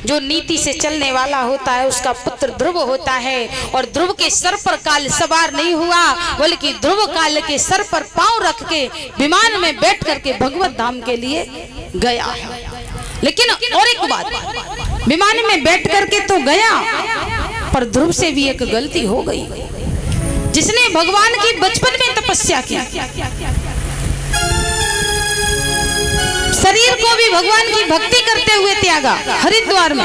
जो नीति से चलने वाला होता है उसका पुत्र ध्रुव होता है। और ध्रुव के सर पर काल सवार नहीं हुआ, बल्कि ध्रुव काल के सर पर पांव रख के विमान में बैठ करके भगवत धाम के लिए गया है। लेकिन और एक बात, विमान में बैठ करके तो गया, पर ध्रुव से भी एक गलती हो गई। जिसने भगवान की बचपन में तपस्या की, शरीर को भी भगवान की भक्ति करते हुए त्यागा हरिद्वार में,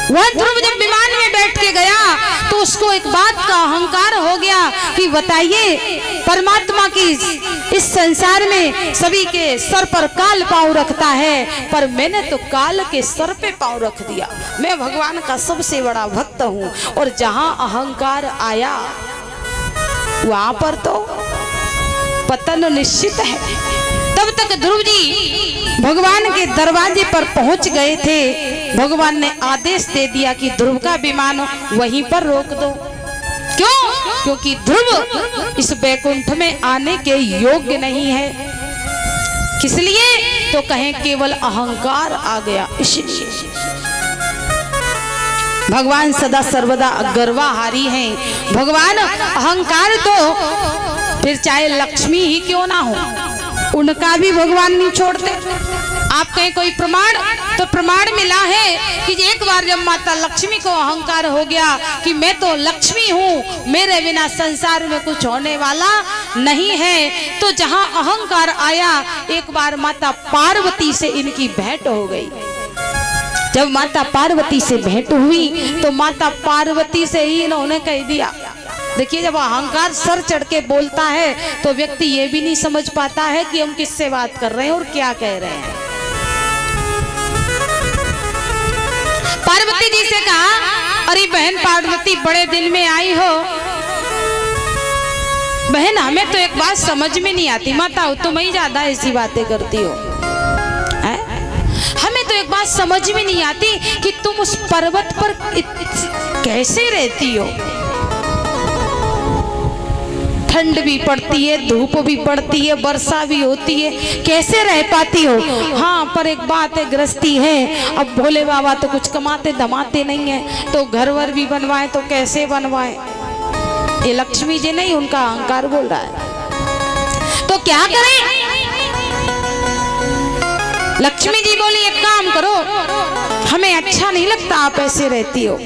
वह ध्रुव जब विमान में बैठ के गया तो उसको एक बात का अहंकार हो गया कि बताइए, परमात्मा की इस संसार में सभी के सर पर काल पांव रखता है, पर मैंने तो काल के सर पे पांव रख दिया। मैं भगवान का सबसे बड़ा भक्त हूँ। और जहां अहंकार आया वहां पर तो पतन निश्चित है। तब तक ध्रुव जी भगवान के दरवाजे पर पहुंच गए थे। भगवान ने आदेश दे दिया कि ध्रुव का विमान वहीं पर रोक दो। क्यों? क्योंकि ध्रुव इस बैकुंठ में आने के योग्य नहीं है। किस लिए? तो कहें केवल अहंकार आ गया, इसलिए। भगवान सदा सर्वदा गर्वाहारी हैं। भगवान अहंकार तो फिर चाहे लक्ष्मी ही क्यों ना हो, उनका भी भगवान नहीं छोड़ते। आप कहें कोई प्रमाण, तो प्रमाण मिला है कि एक बार जब माता लक्ष्मी को अहंकार हो गया कि मैं तो लक्ष्मी हूँ, मेरे बिना संसार में कुछ होने वाला नहीं है, तो जहाँ अहंकार आया, एक बार माता पार्वती से इनकी भेंट हो गई। जब माता पार्वती से भेंट हुई तो माता पार्वती से ही इन्होंने कह दिया। देखिए, जब अहंकार सर चढ़ के बोलता है तो व्यक्ति ये भी नहीं समझ पाता है कि हम किससे बात कर रहे हैं और क्या कह रहे हैं। पार्वती जी से कहा, अरे बहन पार्वती, बड़े दिन में आई हो। बहन, हमें तो एक बात समझ में नहीं आती। माता, तुम ही ज्यादा ऐसी बातें करती हो। हमें तो एक बात समझ में नहीं आती कि तुम उस पर्वत पर कैसे रहती हो। ठंड भी पड़ती है, धूप भी पड़ती है, वर्षा भी होती है, कैसे रह पाती हो? हाँ, पर एक बात है, गृहस्थी है। अब भोले बाबा तो कुछ कमाते धमाते नहीं है, तो घर वर भी बनवाए तो कैसे बनवाए? ये लक्ष्मी जी नहीं, उनका अहंकार बोल रहा है। तो क्या करें? लक्ष्मी जी बोली, एक काम करो, हमें अच्छा नहीं लगता आप ऐसे रहती हो।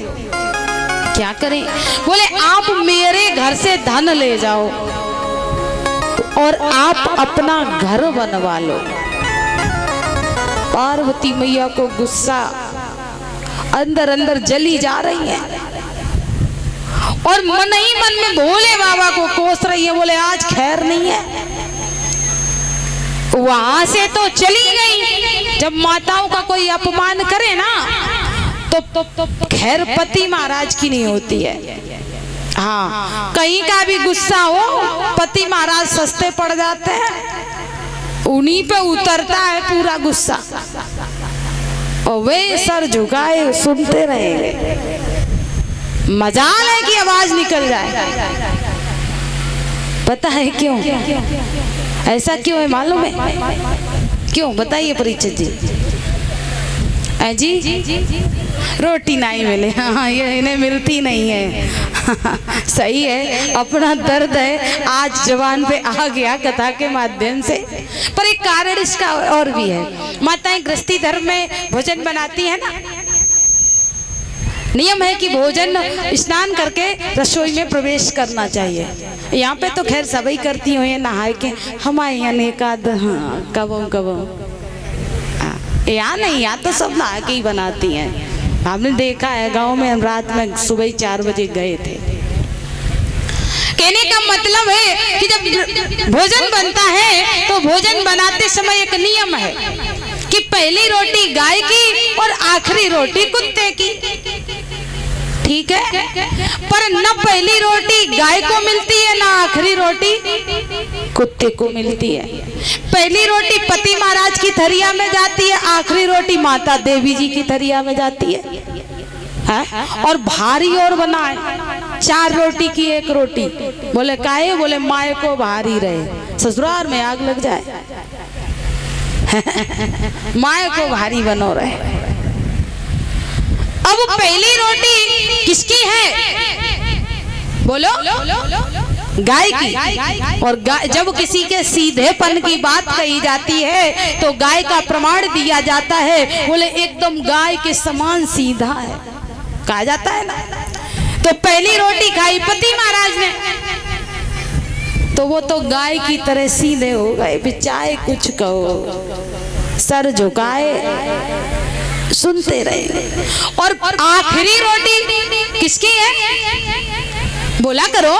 क्या करें? बोले, आप मेरे घर से धन ले जाओ और आप अपना घर बनवा लो। पार्वती मैया को गुस्सा, अंदर अंदर जली जा रही है और मन ही मन में भोले बाबा को कोस रही है। बोले, आज खैर नहीं है। वहां से तो चली गई। जब माताओं का कोई अपमान करे ना तो खैर पति महाराज की नहीं होती है। हाँ, कहीं का भी गुस्सा हो, पति महाराज सस्ते पड़ जाते हैं, उन्हीं पे उतरता है पूरा गुस्सा और वे सर झुकाए सुनते रहेंगे। मजाल है कि आवाज निकल जाए। पता है क्यों ऐसा? क्यों है मालूम है? क्यों बताइए परीक्षित जी। जी रोटी नहीं मिले, हाँ, ये इन्हें मिलती नहीं है। सही है, अपना दर्द है, आज जवान पे आ गया कथा के माध्यम से। पर एक कारण इसका और भी है। माताएं गृहस्थी धर्म में भोजन बनाती है ना, नियम है कि भोजन स्नान करके रसोई में प्रवेश करना चाहिए। यहाँ पे तो खैर सभी करती हुई नहाए के, हमारे यहाँ एकाध कब यहाँ नहीं, यहाँ तो सब नहा के ही बनाती हैं। हमने देखा है गांव में, हम रात में सुबह 4 बजे गए थे। कहने का मतलब है कि जब भोजन बनता है तो भोजन बनाते समय एक नियम है कि पहली रोटी गाय की और आखिरी रोटी कुत्ते की। ठीक है, पर न पहली रोटी गाय को मिलती है ना आखिरी रोटी कुत्ते को मिलती है। पहली रोटी पति महाराज की थरिया में जाती है, आखिरी रोटी माता देवी जी की थरिया में जाती है। और भारी और बनाए, 4 रोटी की 1 रोटी। बोले काहे? बोले माए को भारी रहे, ससुराल में आग लग जाए। माए को भारी बनो रहे। अब पहली रोटी किसकी है बोलो? गाय की। और जब किसी के सीधेपन की बात कही जाती है तो गाय का प्रमाण दिया जाता है, बोले एकदम गाय के समान सीधा है, कहा जाता है ना। तो पहली रोटी खाई पति महाराज ने, तो वो तो गाय की तरह सीधे हो गए, चाहे कुछ कहो सर झुकाए सुनते रहे। और आखिरी रोटी किसकी है बोला करो?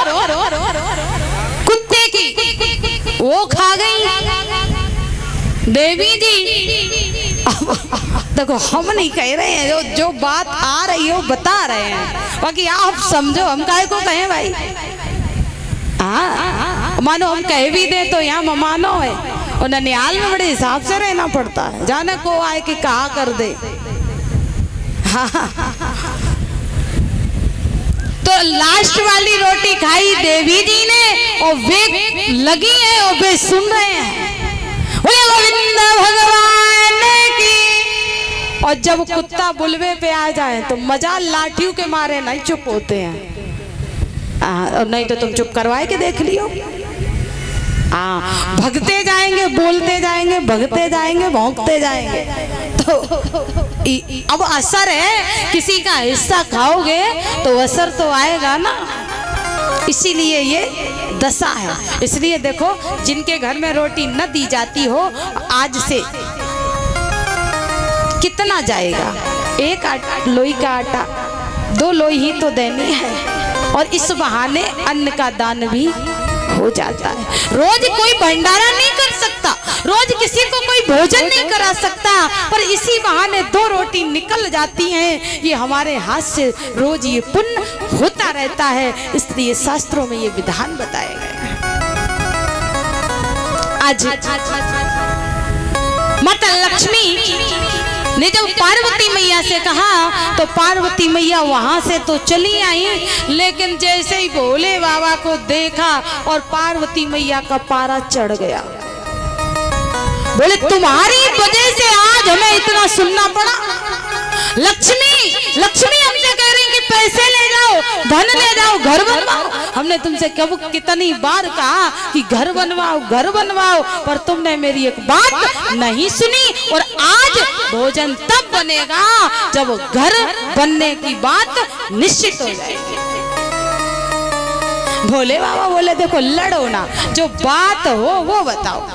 कुत्ते की। वो खा गई देवी जी। देखो हम नहीं कह रहे हैं, जो बात आ रही है वो बता रहे हैं, बाकी आप समझो हम काहे को कहें भाई। हाँ मानो हम कह भी दे तो यहाँ ममानो है, और ननिहाल में बड़े हिसाब से रहना पड़ता है, जाने को आए कि कहा कर दे। हाँ तो लास्ट वाली रोटी खाई देवी जी ने, और वे लगी है और वे सुन रहे हैं गोविंद भगवान की। और जब कुत्ता बुलवे पे आ जाए तो मजा लाठियों के मारे नहीं चुप होते हैं। और नहीं तो तुम चुप करवाए के देख लियो। भगते जाएंगे, बोलते जाएंगे, भगते जाएंगे, भौंकते जाएंगे। तो अब असर है, किसी का हिस्सा खाओगे तो असर तो आएगा ना, इसीलिए ये दशा है। इसलिए देखो जिनके घर में रोटी न दी जाती हो, आज से कितना जाएगा, एक लोई का आटा 2 लोई ही तो देनी है, और इस बहाने अन्न का दान भी हो जाता है। रोज कोई भंडारा नहीं कर सकता, रोज किसी को कोई भोजन नहीं करा सकता, पर इसी बहाने 2 रोटी निकल जाती हैं, ये हमारे हाथ से रोज ये पुण्य होता रहता है। इसलिए शास्त्रों में ये विधान बताए गए हैं। आज माता लक्ष्मी ने जब पार्वती मैया से कहा तो पार्वती मैया वहां से तो चली आई, लेकिन जैसे ही भोले बाबा को देखा और पार्वती मैया का पारा चढ़ गया। बोले तुम्हारी वजह से आज हमें इतना सुनना पड़ा। लक्ष्मी हमसे कह रही कि पैसे ले जाओ, धन ले जाओ, घर बनवाओ। हमने तुमसे कब कितनी बार कहा कि घर बनवाओ, घर बनवाओ, पर तुमने मेरी एक बात नहीं सुनी। और आज भोजन तब बनेगा जब घर बनने की बात निश्चित हो जाएगी। भोले बाबा बोले देखो लड़ो ना, जो बात हो वो बताओ।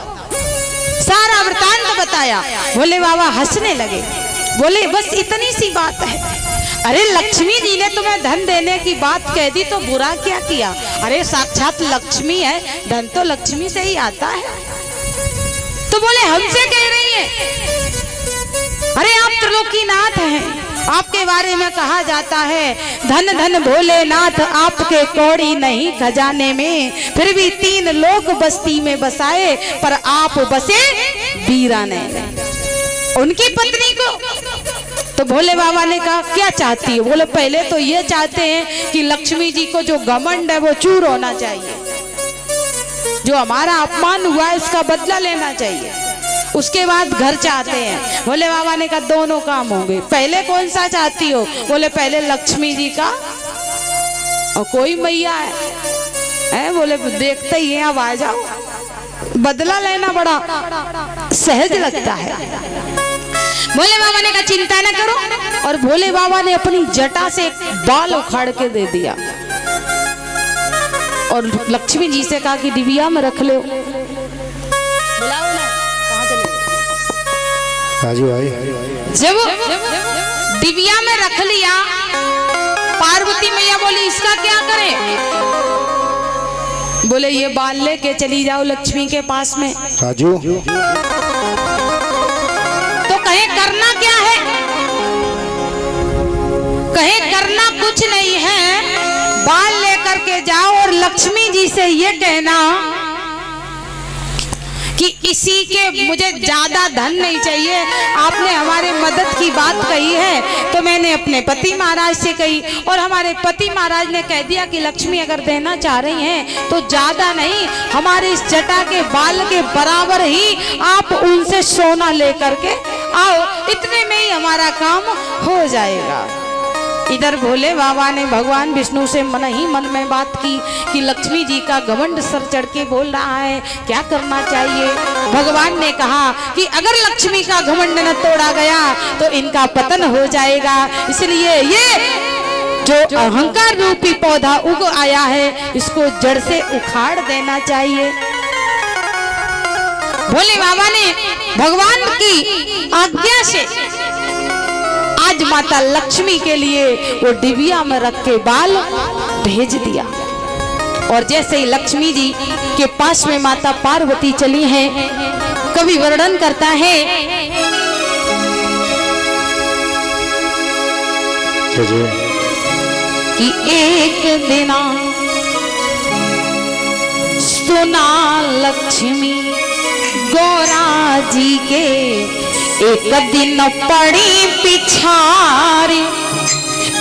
सारा वृतांत बताया। भोले बाबा हंसने लगे, बोले बस इतनी सी बात है। अरे लक्ष्मी जी ने तुम्हें धन देने की बात कह दी तो बुरा क्या किया? अरे साक्षात लक्ष्मी है, धन तो लक्ष्मी से ही आता है। तो बोले हमसे कह रही है? अरे आप त्रिलोकीनाथ हैं, आपके बारे में कहा जाता है धन धन भोलेनाथ आपके कौड़ी नहीं खजाने में, फिर भी 3 लोग बस्ती में बसाए, पर आप बसे वीराने में। उनकी पत्नी को तो भोले बाबा ने कहा क्या चाहती है? बोले पहले तो ये चाहते हैं कि लक्ष्मी जी को जो घमंड है वो चूर होना चाहिए, जो हमारा अपमान हुआ है उसका बदला लेना चाहिए। उसके बाद घर चाहते हैं। भोले बाबा ने कहा दोनों काम होंगे। पहले कौन सा चाहती हो? बोले पहले लक्ष्मी जी का, और कोई मैया है बोले देखते ही हैं, अब आ जाओ। बदला लेना बड़ा सहज लगता है। भोले बाबा ने कहा चिंता न करो, और भोले बाबा ने अपनी जटा से एक बाल उखाड़ के दे दिया और लक्ष्मी जी से कहा कि डिबिया में रख लो। जब डिबिया में रख लिया, पार्वती मैया बोली इसका क्या करें? बोले ये बाल लेके चली जाओ लक्ष्मी के पास में। राजू तो कहे करना क्या है? कहे करना कुछ नहीं है, बाल लेकर के जाओ और लक्ष्मी जी से ये कहना कि इसी के मुझे ज्यादा धन नहीं चाहिए। आपने हमारे मदद की बात कही है तो मैंने अपने पति महाराज से कही, और हमारे पति महाराज ने कह दिया कि लक्ष्मी अगर देना चाह रही हैं तो ज्यादा नहीं, हमारे इस जटा के बाल के बराबर ही आप उनसे सोना लेकर के आओ, इतने में ही हमारा काम हो जाएगा। इधर भोले बाबा ने भगवान विष्णु से मन ही मन में बात की कि लक्ष्मी जी का घमंड सर चढ़ के बोल रहा है, क्या करना चाहिए। भगवान ने कहा कि अगर लक्ष्मी का घमंड न तोड़ा गया तो इनका पतन हो जाएगा, इसलिए ये जो अहंकार रूपी पौधा उग आया है इसको जड़ से उखाड़ देना चाहिए। भोले बाबा ने भगवान की आज्ञा से आज माता लक्ष्मी के लिए वो डिबिया में रख के बाल भेज दिया। और जैसे ही लक्ष्मी जी के पास में माता पार्वती चली हैं, कवि वर्णन करता है कि एक दिन सुना लक्ष्मी गौरा जी के एक दिन पड़ी पिछारी,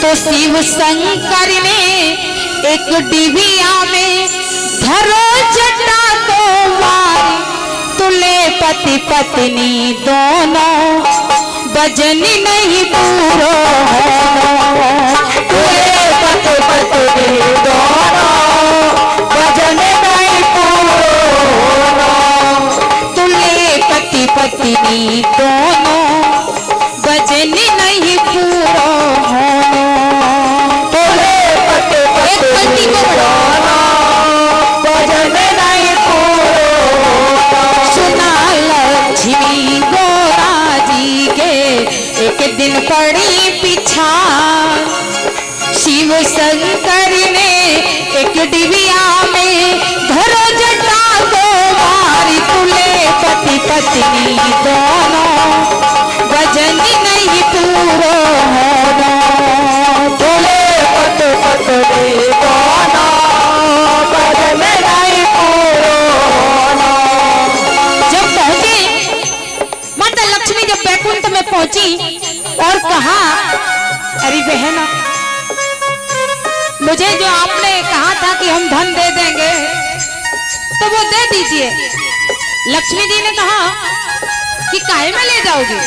तो शिव शंकर ने एक डिबिया में धरो जटा को मारी, तुले पति पत्नी दोनों भजन नहीं पूरो, तुले पति पत्नी दोनों भजन नहीं पूरो, तुले पति पत्नी दोनों भजन नहीं पूरो, तुले पति पत्नी दोनों भजन नहीं पूरो। सुना लक्ष्मी गौरा जी के एक दिन पड़ी पिछाड़, शिव शंकर ने एक डिबिया में धरो जटा को मारी, तुले पति पत्नी दोनों भजन नहीं पूरो होना, तुले पति पत्नी दोनों भजन नहीं पूरो होना। जब पहुंची माता लक्ष्मी, जब बैकुंठ में पहुंची और कहा, अरे बहना मुझे जो आपने कहा था कि हम धन दे देंगे तो वो दे दीजिए। लक्ष्मी जी ने कहा कि काहे में ले जाओगे,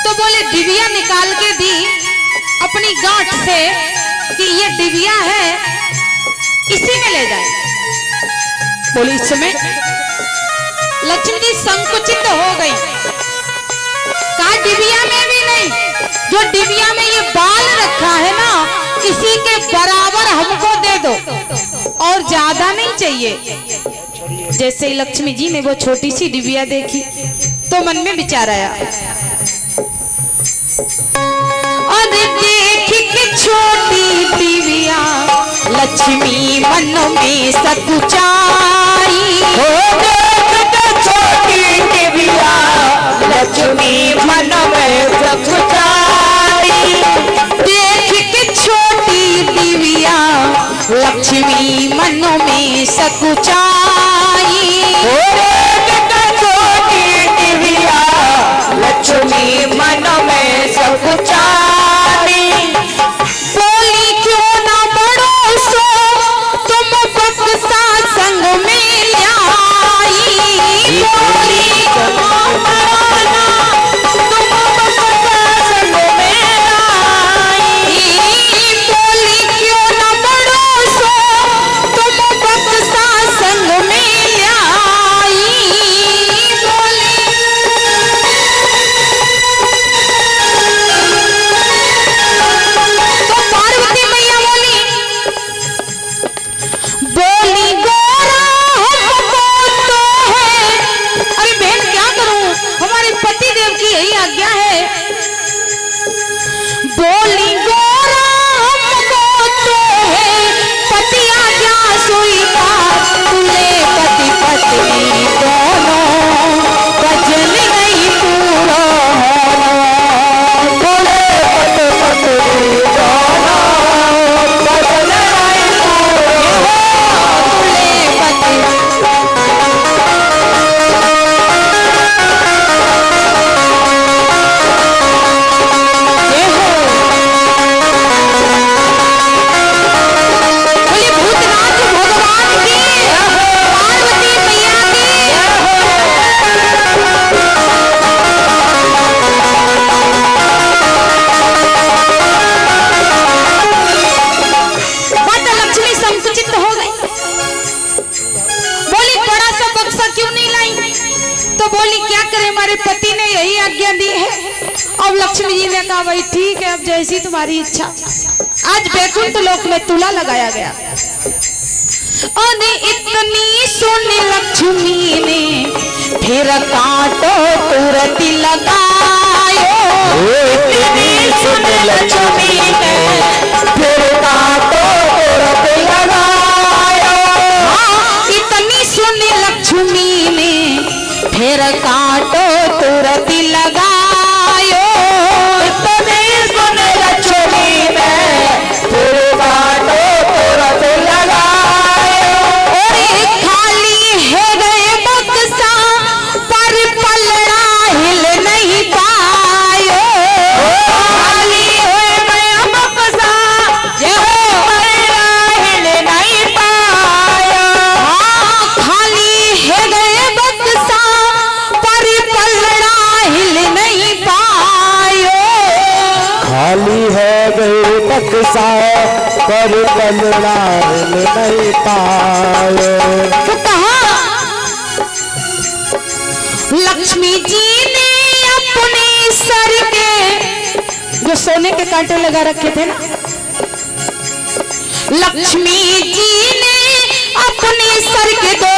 तो बोले डिबिया निकाल के दी अपनी गांठ से कि ये डिबिया है इसी में ले जाए। बोली इस समय लक्ष्मी जी संकुचित हो गई, कहा डिबिया में भी नहीं, जो डिबिया में ये बाल रखा है ना इसी के बराबर हमको दे दो, और ज्यादा नहीं चाहिए। जैसे ही लक्ष्मी जी ने वो छोटी सी डिबिया देखी तो मन में विचार आया, और देख के छोटी डिबिया लक्ष्मी मन में सकुचाई, छोटी डिबिया लक्ष्मी मन में सकुचाई, देख के छोटी डिबिया लक्ष्मी मन में सकुचाई, छोटी डिबिया लक्ष्मी मन में सकुचाई, बोली क्यों ना बड़ो सो तुम बक्सा संग में लाई, बोली क्यों बड़ो ना तुम बक्सा संग में लाई, बोली क्यों ना बड़ो सो तुम बक्सा संग में लाई, बोली अब लक्ष्मी जी ने कहा भाई ठीक है, अब जैसी तुम्हारी इच्छा। आज वैकुंठ लोक में तुला लगाया गया। अरे इतनी सोनी लक्ष्मी ने फिर कांटो तुरती लगायो। इतनी सोनी लक्ष्मी ने फिर कांटो तुरती लगायो। हाँ, इतनी सोनी लक्ष्मी ने फिर कांटो तुरती लगायो। इतनी सोनी लक्ष्मी ने फिर कांटो तुरती लगायो। बक्सा पर पलड़ा नहीं पाए। तो कहा लक्ष्मी जी ने अपने सर के जो सोने के कांटे लगा रखे थे ना, लक्ष्मी जी ने अपने सर के दो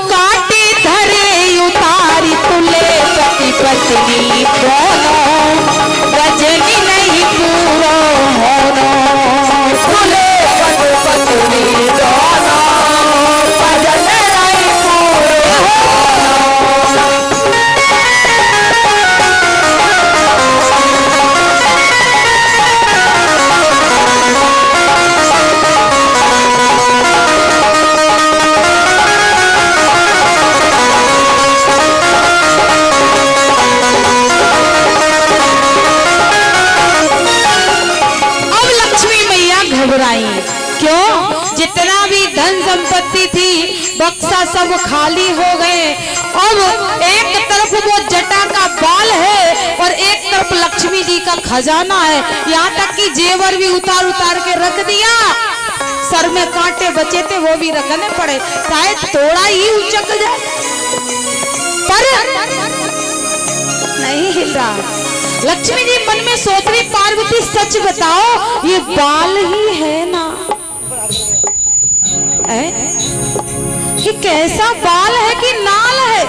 कांटे धरे उतारी तुले पति पत्नी दोनों रजनी नहीं पूरा होना। तुले पति पत्नी दोनों रजनी नहीं पूरा होना। क्यों? जितना भी धन संपत्ति थी बक्सा सब खाली हो गए। अब एक तरफ वो जटा का बाल है और एक तरफ लक्ष्मी जी का खजाना है। यहाँ तक कि जेवर भी उतार उतार के रख दिया। सर में कांटे बचे थे वो भी रखने पड़े, शायद थोड़ा ही उचक जाए, पर नहीं हिल रहा। लक्ष्मी जी मन में सोच रही, पार्वती सच बताओ ये बाल ही है ना? ये कैसा बाल है कि नाल है?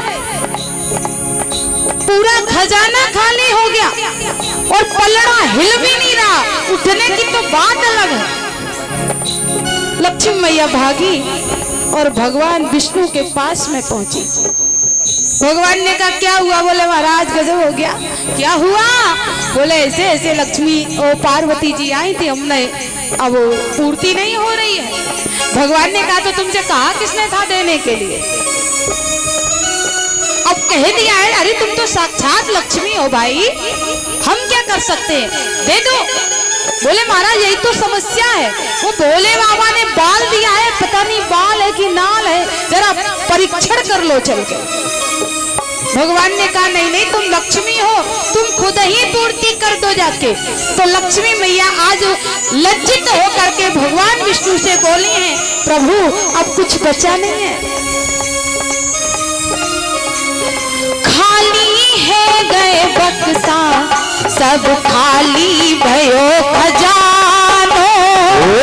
पूरा खजाना खाली हो गया और पलड़ा हिल भी नहीं रहा, उठने की तो बात अलग है। लक्ष्मी मैया भागी और भगवान विष्णु के पास में पहुंची। भगवान ने कहा क्या हुआ? बोले महाराज गजब हो गया। क्या हुआ? बोले ऐसे ऐसे लक्ष्मी और पार्वती जी आई थी, हमने अब पूर्ति नहीं हो रही है। भगवान ने कहा तो तुमसे कहा किसने था देने के लिए? अब कह दिया है। अरे तुम तो साक्षात लक्ष्मी हो भाई, हम क्या कर सकते हैं, दे दो। बोले महाराज यही तो समस्या है, वो भोले बाबा ने बाल दिया है, पता नहीं बाल है कि नाल है, जरा परीक्षण कर लो चल के। भगवान ने कहा नहीं नहीं तुम लक्ष्मी हो, तुम खुद ही पूर्ति कर दो जाके। तो लक्ष्मी मैया आज लज्जित होकर के भगवान विष्णु से बोली हैं, प्रभु अब कुछ बचा नहीं है, खाली है गए बक्सा सब खाली भयो खजानो।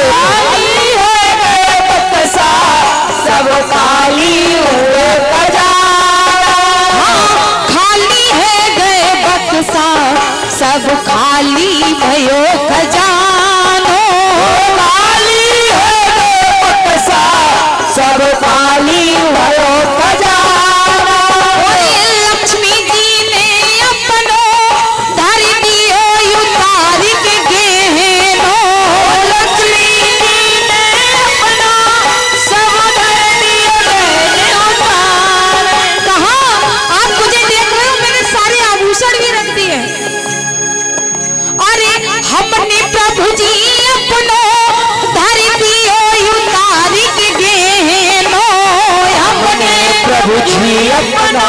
खाली है गए बक्सा सब खाली हुए खजानो। खाली है गए बक्सा सब खाली भयो खजानो। खाली है गए बक्सा सब खाली भयो खजानो। लक्ष्मी जी ने अपनो धर दियो उतार के गहनो। लक्ष्मी जी ने अपना सब धर दियो गहनो उतार। कहा आप मुझे देख रहे हो, मैंने सारे आभूषण भी रख दिए। अरे हमने प्रभु जी अपनो धर दियो उतार के गहनो। हमने प्रभु जी अपना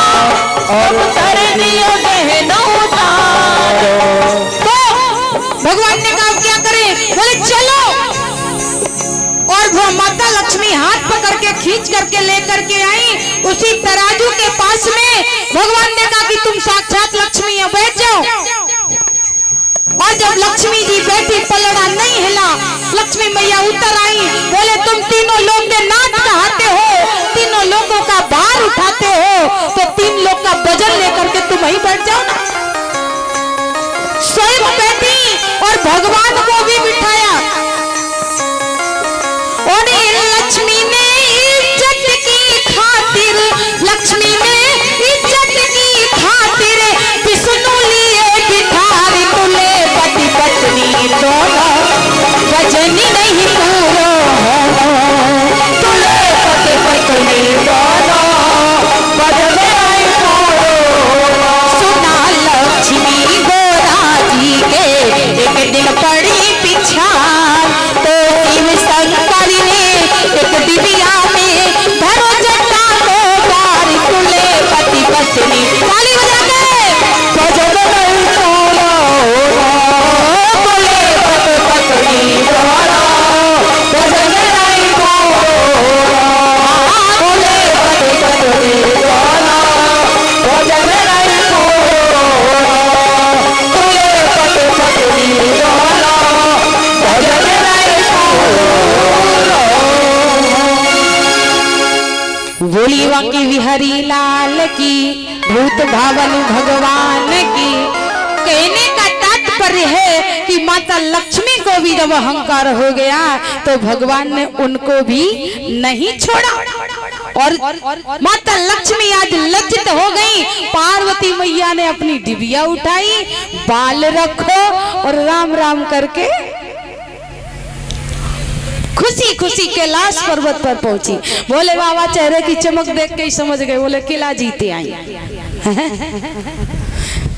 और धर दियो गहनो उतारो। तो भगवान ने कहा क्या करें? बोले चलो। और वो माता लक्ष्मी हाथ पकड़ के खींच करके लेकर के आई उसी तराजू के पास में। भगवान ने कहा कि तुम साक्षात लक्ष्मी हो, बैठ जाओ। लक्ष्मी मैया उतर आई, बोले तुम तीनों लोग के नाथ कहाते हो, तीनों लोगों का भार उठाते हो, तो 3 लोग का वजन लेकर के तुम वहीं बैठ जाओ ना। स्वयं बैठी और भगवान को भी बिठाया। और लक्ष्मी ने इज्जत की खातिर, लक्ष्मी ने इज्जत की खातिर विष्णु लिए बिठारी, तुले पति पत्नी दोनों वजन नहीं पूरा, तुले पति पत्नी दोनों वजन नहीं पूरा। सुना लक्ष्मी गोरा जी के एक दिन पड़ी पिछाड़, तो शिव शंकर ने एक दिव्या में भरो जटा को पार, तुले पति पत्नी ताली बजा के वजन नहीं पूरा, तुले पति पत्नी दोनों वजन नहीं पूरा, तुले पति पत्नी दोनों वजन नहीं पूरा, तुले पति पत्नी दोनों वजन नहीं पूरा। बोली वाकी विहरी लाल की, भूत भावन भगवान की। कहने का तात्पर्य है कि माता लक्ष्मी को भी जब अहंकार हो गया तो भगवान ने उनको भी नहीं छोड़ा, और माता लक्ष्मी आज लज्जित हो गई। पार्वती मैया ने अपनी डिबिया उठाई, बाल रखो और राम राम करके खुशी खुशी कैलाश पर्वत पर पहुंची। बोले बाबा चेहरे की चमक देख के ही समझ गए, बोले किला जीते आई।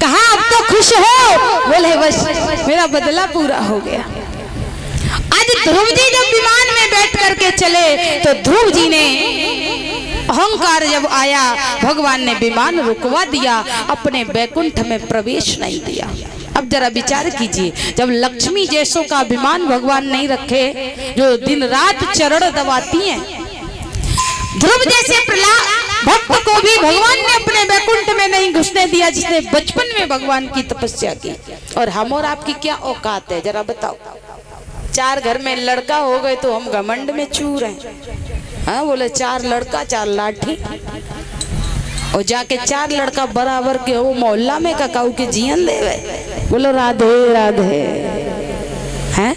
कहा अब तो खुश हो? बोले बस मेरा बदला पूरा हो गया। आज ध्रुव जी जब विमान में बैठ करके चले तो ध्रुव जी ने अहंकार जब आया, भगवान ने विमान रुकवा दिया, अपने बैकुंठ में प्रवेश नहीं दिया। अब जरा विचार कीजिए, जब लक्ष्मी जैसों का अभिमान भगवान नहीं रखे, जो दिन रात चरण दबाती हैं, ध्रुव जैसे प्रहलाद भक्त को भी भगवान ने अपने बैकुंठ में नहीं घुसने दिया, जिसने बचपन में भगवान की तपस्या की। और हम और आपकी क्या औकात है जरा बताओ। 4 घर में लड़का हो गए तो हम घमंड में चूर हैं। हाँ बोले 4 लड़का 4 लाठी, और जाके 4 लड़का बराबर के हो मोहल्ला में ककाऊ के जियन दे गए। बोलो राधे राधे। हैं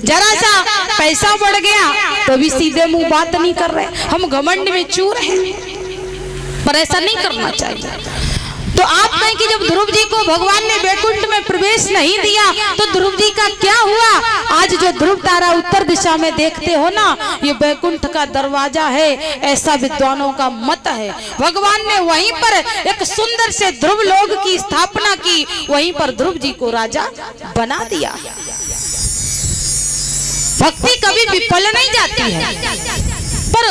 जरा सा पैसा बढ़ गया तो भी सीधे मुंह बात नहीं कर रहे, हम घमंड में चूर हैं, पर ऐसा नहीं करना चाहिए। तो आप कहें कि जब ध्रुव जी को भगवान ने बैकुंठ में प्रवेश नहीं दिया तो ध्रुव जी का क्या हुआ? आज जो ध्रुव तारा उत्तर दिशा में देखते हो ना, ये बैकुंठ का दरवाजा है, ऐसा विद्वानों का मत है। भगवान ने वहीं पर एक सुंदर से ध्रुव लोक की स्थापना की, वहीं पर ध्रुव जी को राजा बना दिया। भक्ति कभी विफल नहीं जाती है, पर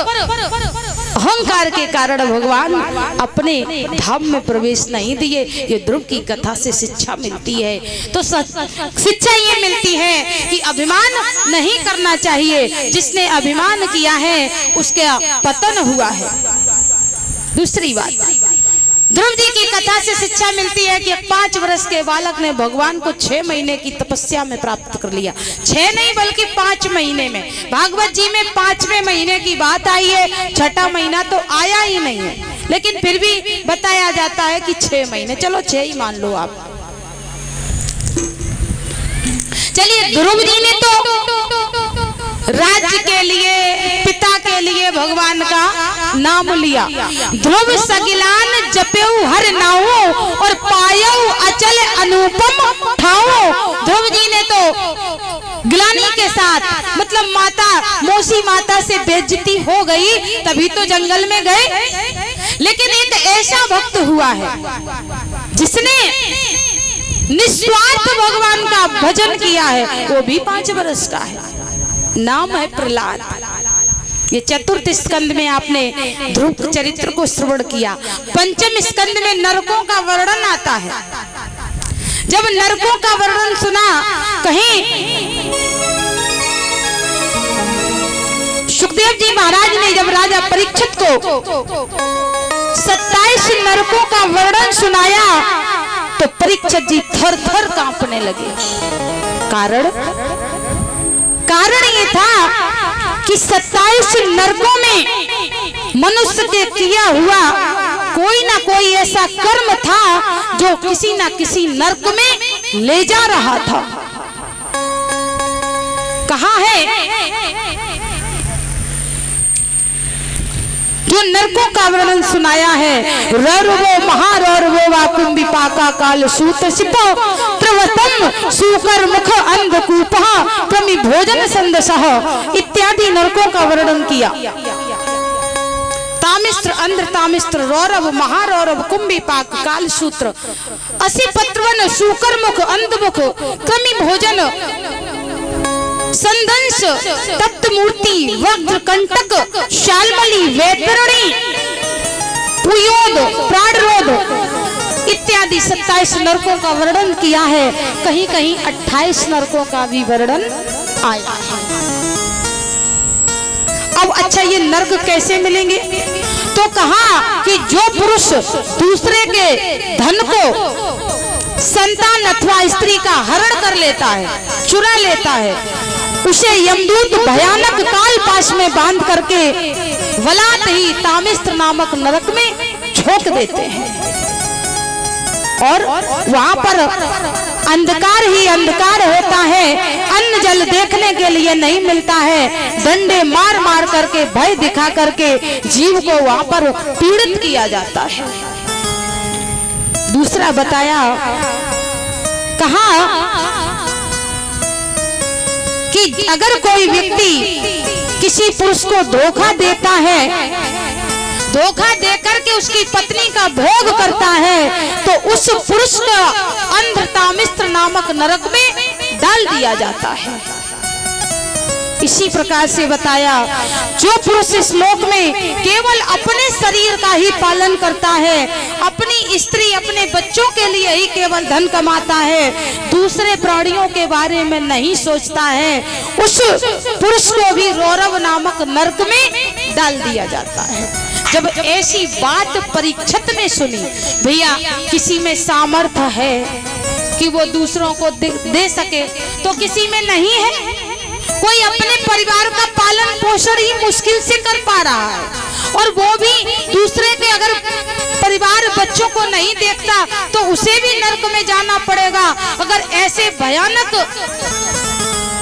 अहंकार के कारण भगवान अपने धाम में प्रवेश नहीं दिए। ये ध्रुव की कथा से शिक्षा मिलती है। तो शिक्षा ये मिलती है कि अभिमान नहीं करना चाहिए, जिसने अभिमान किया है उसका पतन हुआ है। दूसरी बात, ध्रुव जी की कथा से शिक्षा मिलती है कि 5 वर्ष के बालक ने भगवान को 6 महीने की तपस्या में प्राप्त कर लिया। 6 नहीं बल्कि 5 महीने में। भागवत जी में 5वें महीने की बात आई है, 6ठा महीना तो आया ही नहीं है, लेकिन फिर भी बताया जाता है कि 6 महीने, चलो 6 ही मान लो आप। चलिए ध्रुव जी ने तो राज्य के लिए, पिता के लिए भगवान का नाम लिया। ध्रुव सगिलान जपेऊ हर नाऊ और पायऊ अचल अनुपम ठाऊ। ध्रुव जी ने तो गिलानी के साथ, मतलब माता मौसी माता से बेइज्जती हो गई तभी तो जंगल में गए। लेकिन एक ऐसा भक्त हुआ है जिसने निस्वार्थ भगवान का भजन किया है, वो भी 5 वर्ष का है, नाम है प्रहलाद। ये 4th स्कंद में आपने ध्रुव चरित्र को श्रवण किया। 5वें स्कंद में नरकों का वर्णन आता है। जब नरकों का वर्णन सुना, कहीं सुखदेव जी महाराज ने जब राजा परीक्षित को 27 नरकों का वर्णन सुनाया तो परीक्षित जी थर थर कांपने लगे। कारण कारण ये था कि 27 नरकों में मनुष्य के किया हुआ कोई ना कोई ऐसा कर्म था जो किसी ना किसी नरक में ले जा रहा था। कहा है जो नरकों का वर्णन सुनाया है, रौरवो महारौरवो वाकुम विपाका काल सूत शिपो प्रवतम सूकर मुख अंधकूपः प्रमि भोजन संदसः इत्यादि नरकों का वर्णन किया। तामिस्त्र अंध्र तामिस्त्र रौरव महारौरव कुंभिपाक काल सूत्र असी पत्रवन सूकर मुख अंधमुख क्रमि भोजन संदंश तप्त मूर्ति वज्र कंटक शालमली वैतरणी पुयोद प्राणरोध इत्यादि 27 नरकों का वर्णन किया है। कहीं कहीं 28 नरकों का भी वर्णन आया है। अब अच्छा ये नरक कैसे मिलेंगे? तो कहा कि जो पुरुष दूसरे के धन को संतान अथवा स्त्री का हरण कर लेता है, चुरा लेता है, उसे यमदूत भयानक काल पाश में बांध करके वलात ही तामिस्त्र नामक नरक में झोंक देते हैं और वहां पर अंधकार ही अंधकार होता है। अन्न जल देखने के लिए नहीं मिलता है। डंडे मार मार करके भय दिखा करके जीव को वहां पर पीड़ित किया जाता है। दूसरा बताया, कहा कि अगर कोई व्यक्ति किसी पुरुष को धोखा देता है, धोखा देकर के उसकी पत्नी का भोग करता है, तो उस पुरुष को अंध तामिस्त्र नामक नरक में डाल दिया जाता है। इसी प्रकार से बताया, जो पुरुष इस लोक में केवल अपने शरीर का ही पालन करता है, अपनी स्त्री अपने बच्चों के लिए ही केवल धन कमाता है, दूसरे प्राणियों के बारे में नहीं सोचता है, उस पुरुष को भी रौरव नामक नरक में डाल दिया जाता है। जब ऐसी बात परीक्षित ने सुनी, भैया किसी में सामर्थ्य है कि वो दूसरों को दे सके, तो किसी में नहीं है। कोई अपने परिवार का पालन पोषण ही मुश्किल से कर पा रहा है, और वो भी दूसरे के अगर परिवार बच्चों को नहीं देखता तो उसे भी नरक में जाना पड़ेगा। अगर ऐसे भयानक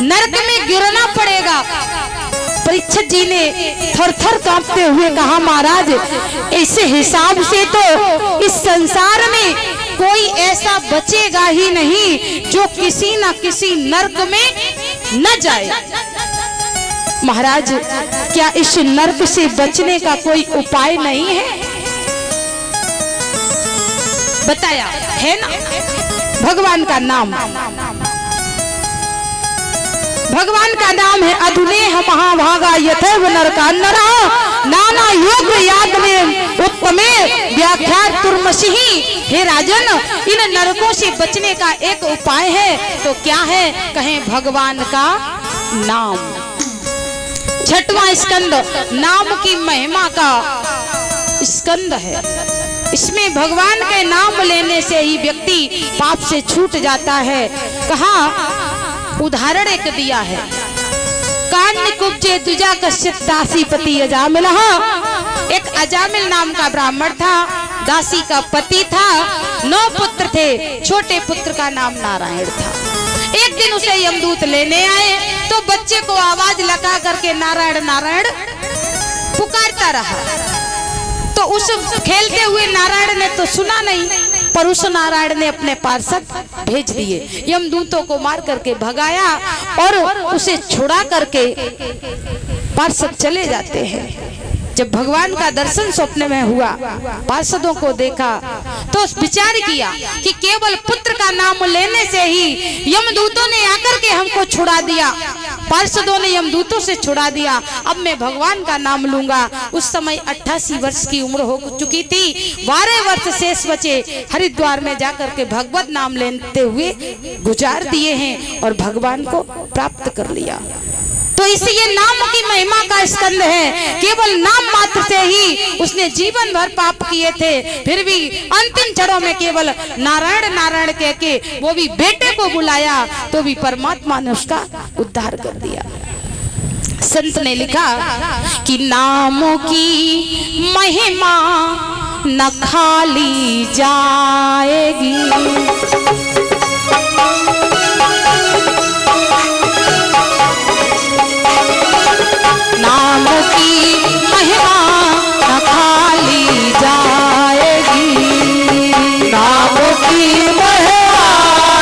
नरक में गिरना पड़ेगा। परीक्षित जी ने थर-थर कांपते हुए कहा, महाराज ऐसे हिसाब से तो इस संसार में कोई ऐसा बचेगा ही नहीं जो किसी न किसी नरक में न जाए। महाराज क्या इस नरक से बचने का कोई उपाय नहीं है? बताया है ना, भगवान का नाम, भगवान का नाम है अधुनेह महाभागा यथैव नरकान्नरा नाना योग याद में उत्तमे व्याख्यात तुर्मसिही। हे राजन, इन नरकों से बचने का एक उपाय है, तो क्या है? कहें भगवान का नाम। छठवां स्कंद नाम की महिमा का स्कंद है। इसमें भगवान के नाम लेने से ही व्यक्ति पाप से छूट जाता है। कहा, उदाहरण एक दिया है, कान्य कुब्जे द्विजा कश्यप दासी पति अजामिल। एक अजामिल नाम का ब्राह्मण था, दासी का पति था, 9 पुत्र थे, छोटे पुत्र का नाम नारायण था। एक दिन उसे यमदूत लेने आए तो बच्चे को आवाज लगा करके नारायण नारायण पुकारता रहा। तो उस खेलते हुए नारायण ने तो सुना नहीं, पर उस नारायण ने अपने पार्षद भेज दिए, यमदूतों को मार करके भगाया और उसे छुड़ा करके पार्षद चले जाते हैं। जब भगवान का दर्शन स्वप्न में हुआ, पार्षदों को देखा, तो विचार किया कि केवल पुत्र का नाम लेने से ही यमदूतों ने आकर के हमको छुड़ा दिया, पार्षदों ने यमदूतों से छुड़ा दिया, अब मैं भगवान का नाम लूंगा। उस समय 88 वर्ष की उम्र हो चुकी थी, 12 वर्ष शेष बचे। हरिद्वार में जाकर के भगवत नाम लेते हुए गुजार दिए हैं और भगवान को प्राप्त कर लिया। तो इसलिए नाम की महिमा का स्कंद है। केवल नाम मात्र से ही उसने जीवन भर पाप किए थे, फिर भी अंतिम क्षणों में केवल नारायण नारायण कह के वो भी बेटे को बुलाया तो भी परमात्मा ने उसका उद्धार कर दिया। संत ने लिखा कि नामों की महिमा न खाली जाएगी, नाम की महिमा न खाली जाएगी, नाम की महिमा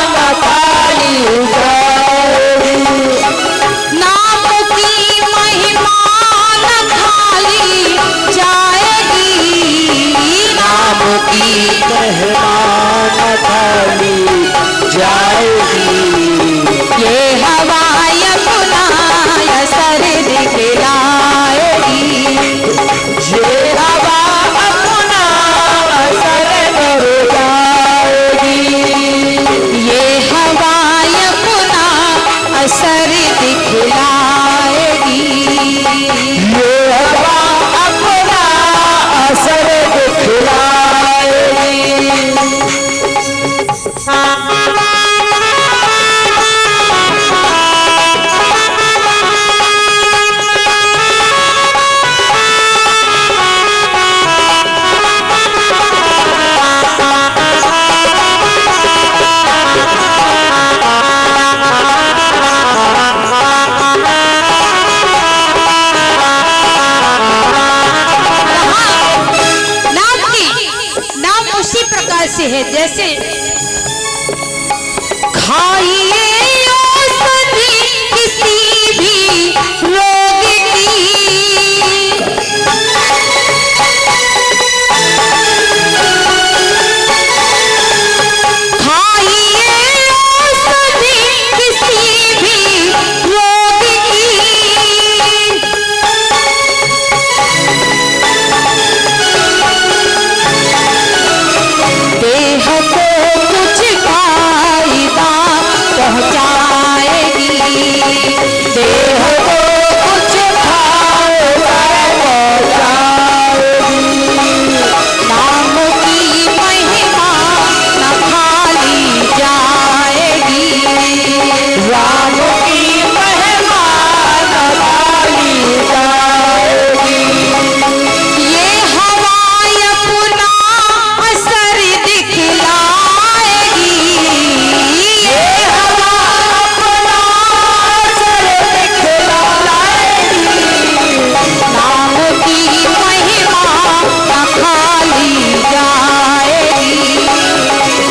न खाली जाएगी, नाम की महिमा न खाली जाएगी, नाम की महिमा न खाली जाएगी। ये हवा यमुना असर दिखलाएगी, ये हवा अपना असर कर जाएगी, ये हवा यमुना असर दिखलाएगी, ये हवा अपना असर दिखलाएगी। उसी प्रकार से है जैसे खाइए औषधि किसी भी रोग की, खाइए औषधि किसी भी रोग की, देह को कुछ फायदा पहुंचाएगी, देह को कुछ फायदा पहुंचाएगी, नाम की महिमा न खाली जाएगी, राम की महिमा न खाली जाएगी, ये हवा अपना असर दिखलाएगी, ये हवा अपना असर दिखलाएगी, नाम की महिमा न खाली जाएगी,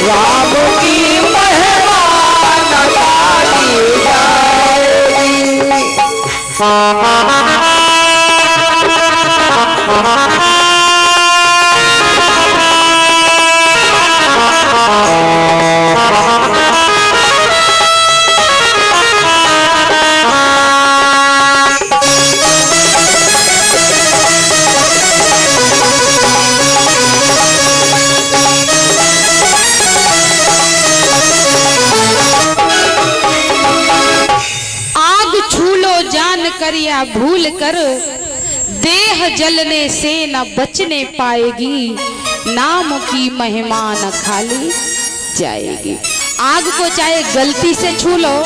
राम की महिमा न खाली आग छू लो जान कर या भूल कर, देह जलने से न बचने पाएगी, नाम की महिमा न खाली जाएगी। आग को चाहे गलती से छू लो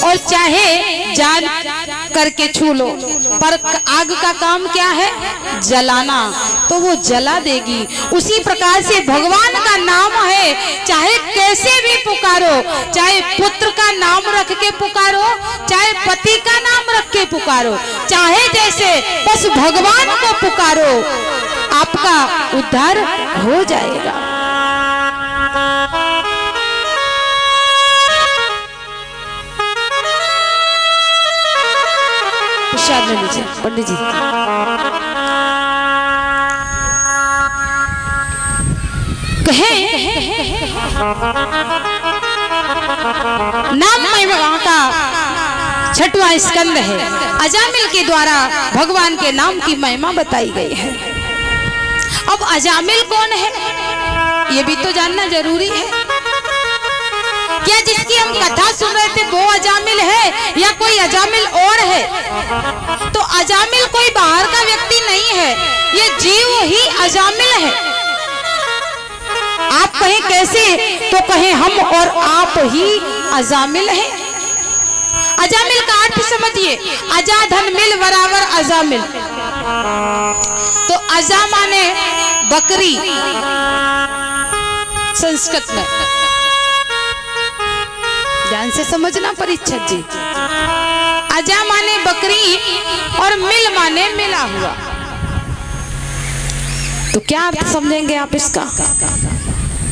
और चाहे जान करके छू लो, पर आग का काम क्या है? जलाना, तो वो जला देगी। उसी प्रकार से भगवान का नाम है, चाहे कैसे भी पुकारो, चाहे पुत्र का नाम रख के पुकारो, चाहे पति का नाम रख के पुकारो, चाहे जैसे, बस भगवान को पुकारो, आपका उद्धार हो जाएगा। प्रसाद ले लीजिए पंडित जी। नाम महिमा का छठवां स्कंद है। अजामिल के द्वारा भगवान के नाम की महिमा बताई गई है। अब अजामिल कौन है ये भी तो जानना जरूरी है। क्या जिसकी हम कथा सुन रहे थे वो अजामिल है या कोई अजामिल और है? तो अजामिल कोई बाहर का व्यक्ति नहीं है, ये जीव ही अजामिल है। आप कहें कैसे, तो कहें हम और आप ही अजामिल हैं। अजामिल का अर्थ समझिए, अजा धन मिल बराबर अजामिल। तो अजा माने बकरी संस्कृत में, ध्यान से समझना परीक्षक जी। अजा माने बकरी और मिल माने मिला हुआ। तो क्या अर्थ समझेंगे आप इसका,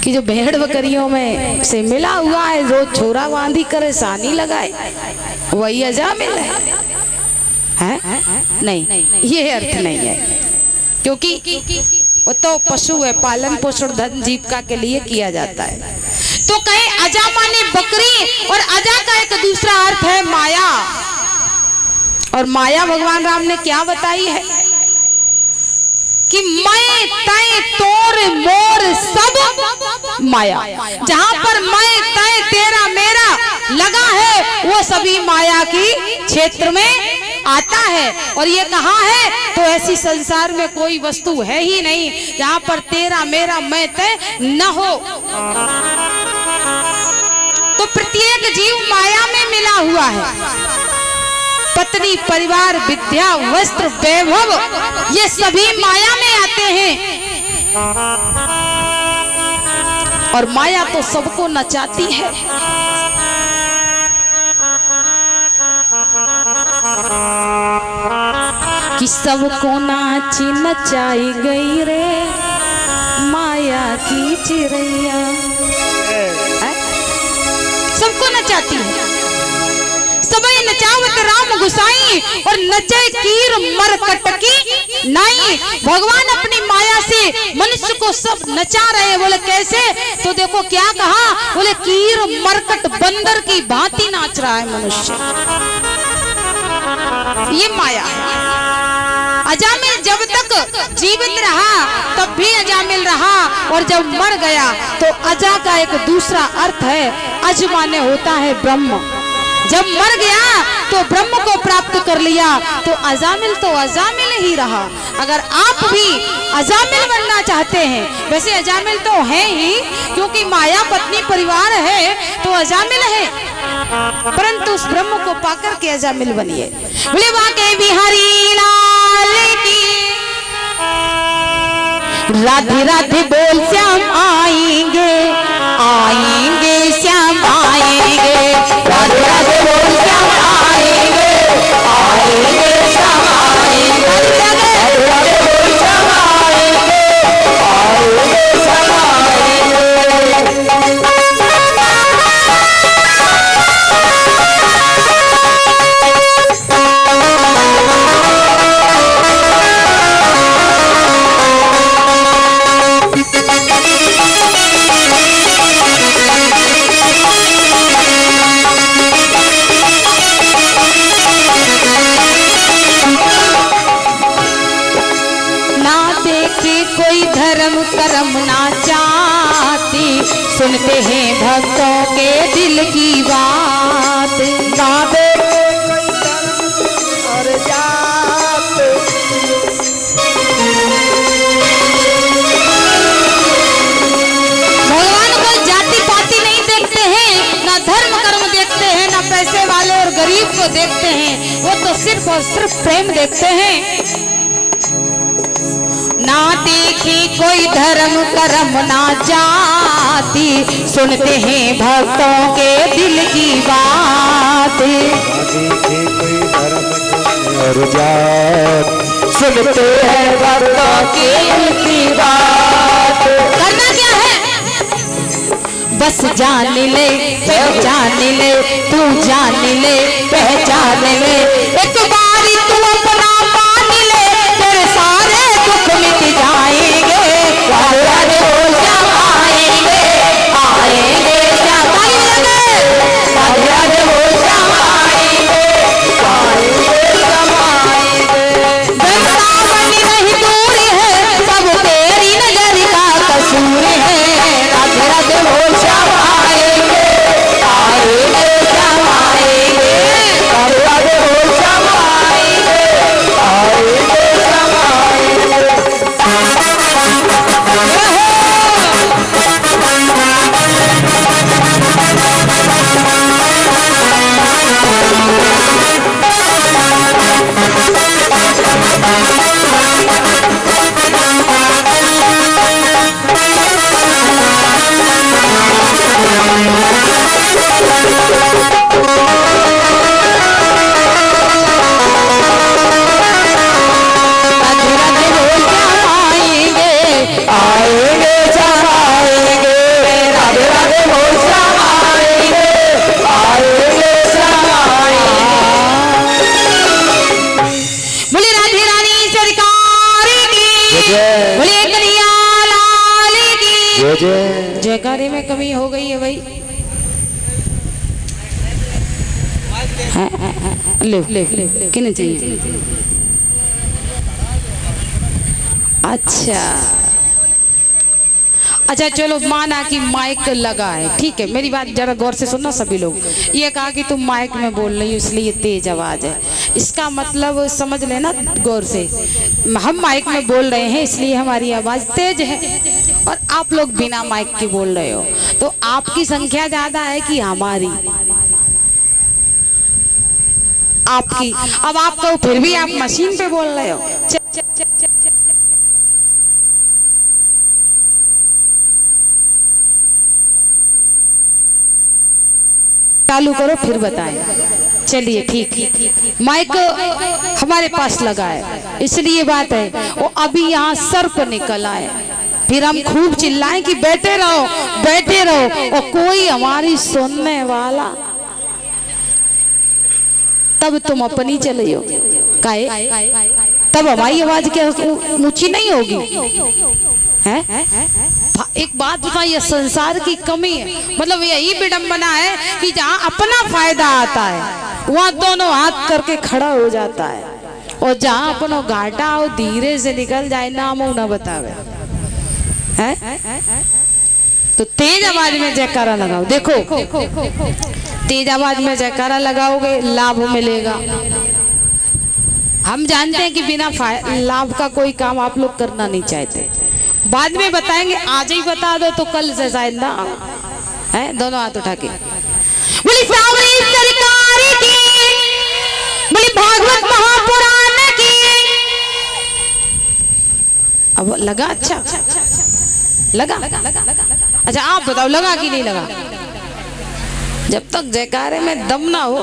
कि जो भेड़ बकरियों में से मिला हुआ है, रोज छोरा बांधी करे सानी लगाए, वही अजामिल है? नहीं, ये अर्थ नहीं है, क्योंकि वो तो पशु है, पालन पोषण धन जीविका के लिए किया जाता है। तो कहे अजा माने बकरी, और अजा का एक दूसरा अर्थ है माया। और माया भगवान राम ने क्या बताई है कि मैं तय तोर मोर सब माया। जहां पर मैं तय तेरा मेरा लगा है, वो सभी माया की क्षेत्र में आता है। और ये कहाँ है, तो ऐसी संसार में कोई वस्तु है ही नहीं जहां पर तेरा मेरा मैं तय न हो। तो प्रत्येक जीव माया में मिला हुआ है। पत्नी, परिवार, विद्या, वस्त्र, वैभव, ये सभी माया में आते हैं। और माया तो सबको नचाती है। कि सबको नाची नचाई गई रे माया की चिड़ैया। सबको नचाती है। सबई नचावत राम गुसाई, और नचे कीर मरकट की नाई। भगवान अपनी माया से मनुष्य को सब नचा रहे। बोले कैसे, तो देखो क्या कहा, बोले कीर मरकट बंदर की भांति नाच रहा है मनुष्य। ये माया है। अजामिल जब तक जीवित रहा तब भी अजामिल रहा, और जब मर गया तो अजा का एक दूसरा अर्थ है, अज माने होता है ब्रह्म। जब मर गया तो ब्रह्म को प्राप्त कर लिया, तो अजामिल तो अजामिल ही रहा। अगर आप भी अजामिल बनना चाहते हैं, वैसे अजामिल तो है ही, क्योंकि माया पत्नी परिवार है तो अजामिल है, परंतु उस ब्रह्म को पाकर के अजामिल बनिए। बोले वाके बिहारी लाल की राधे राधे बोल श्याम आएंगे, आएंगे श्याम आएंगे, राधे राधे बोल श्याम आएंगे, आएंगे श्याम आएंगे, राधे राधे बोल श्याम आएंगे, आएंगे श्याम आएंगे। कोई धर्म कर्म ना चाहती, सुनते हैं भक्तों के दिल की बात। ना देखे कोई धर्म और जात, भगवान को जाति पाति नहीं देखते हैं, ना धर्म कर्म देखते हैं, ना पैसे वाले और गरीब को देखते हैं। वो तो सिर्फ और सिर्फ प्रेम देखते हैं। ना देखी कोई धर्म कर्म ना जाति, सुनते हैं भक्तों के दिल की बात। ना देखे कोई धर्म और जात, सुनते हैं भक्तों के दिल की बात। करना क्या है, बस जान ले पहचान ले, तू जान ले पहचान ले, एक बारी तू अपना मान ले, तेरे सारे दुख मिट जाएंगे। राधे राधे बोल श्याम आएंगे, आएंगे श्याम आएंगे, राधे राधे बोल श्याम आएंगे, आएंगे श्याम आएंगे। वृंदावन नहीं दूर है, सब तेरी नजर का कसूर है। राधे राधे बोल श्याम आएंगे, आएंगे श्याम आएंगे, जयकारे में कमी हो गई है भाई। ले किन्हें चाहिए? अच्छा चलो माना कि माइक लगा है, ठीक है, मेरी बात जरा गौर से सुनना सभी लोग। ये कहा कि तुम माइक में बोल रही हो इसलिए तेज आवाज है, इसका मतलब समझ लेना गौर से। हम माइक में बोल रहे हैं इसलिए हमारी आवाज तेज है, और आप लोग बिना माइक के बोल रहे हो, तो आपकी संख्या ज्यादा है कि हमारी? आपकी। अब आप कहो फिर भी आप मशीन पे बोल रहे हो। चालू करो फिर बताएं। चलिए ठीक, माइक हमारे पास लगा है इसलिए बात है। वो अभी यहाँ सर्प निकल आए, फिर हम खूब चिल्लाएं कि बैठे रहो बैठे रहो, और कोई हमारी सुनने वाला, तब तुम अपनी चले हो काहे? तब हमारी आवाज क्या ऊंची नहीं होगी? है एक बात बताइए, संसार की कमी है, मतलब यही विडंबना है कि जहाँ अपना फायदा आता है वहाँ दोनों हाथ करके खड़ा हो जाता है, और जहाँ अपनो घाटा हो धीरे से निकल जाए ना मुँह ना बतावे है। तो तेज आवाज में जयकारा लगाओ। देखो तेज आवाज में जयकारा लगाओगे लाभ मिलेगा। हम जानते हैं कि बिना लाभ का कोई काम आप लोग करना नहीं चाहते, बाद में बताएंगे, आज ही बता दो तो कल से शायद ना है। दोनों हाथ उठा के बोली सावरी सरकार की, बोली भागवत महापुराण की। अब लगा? अच्छा लगा? अच्छा आप बताओ लगा कि नहीं लगा? जब तक जयकारे में दम ना हो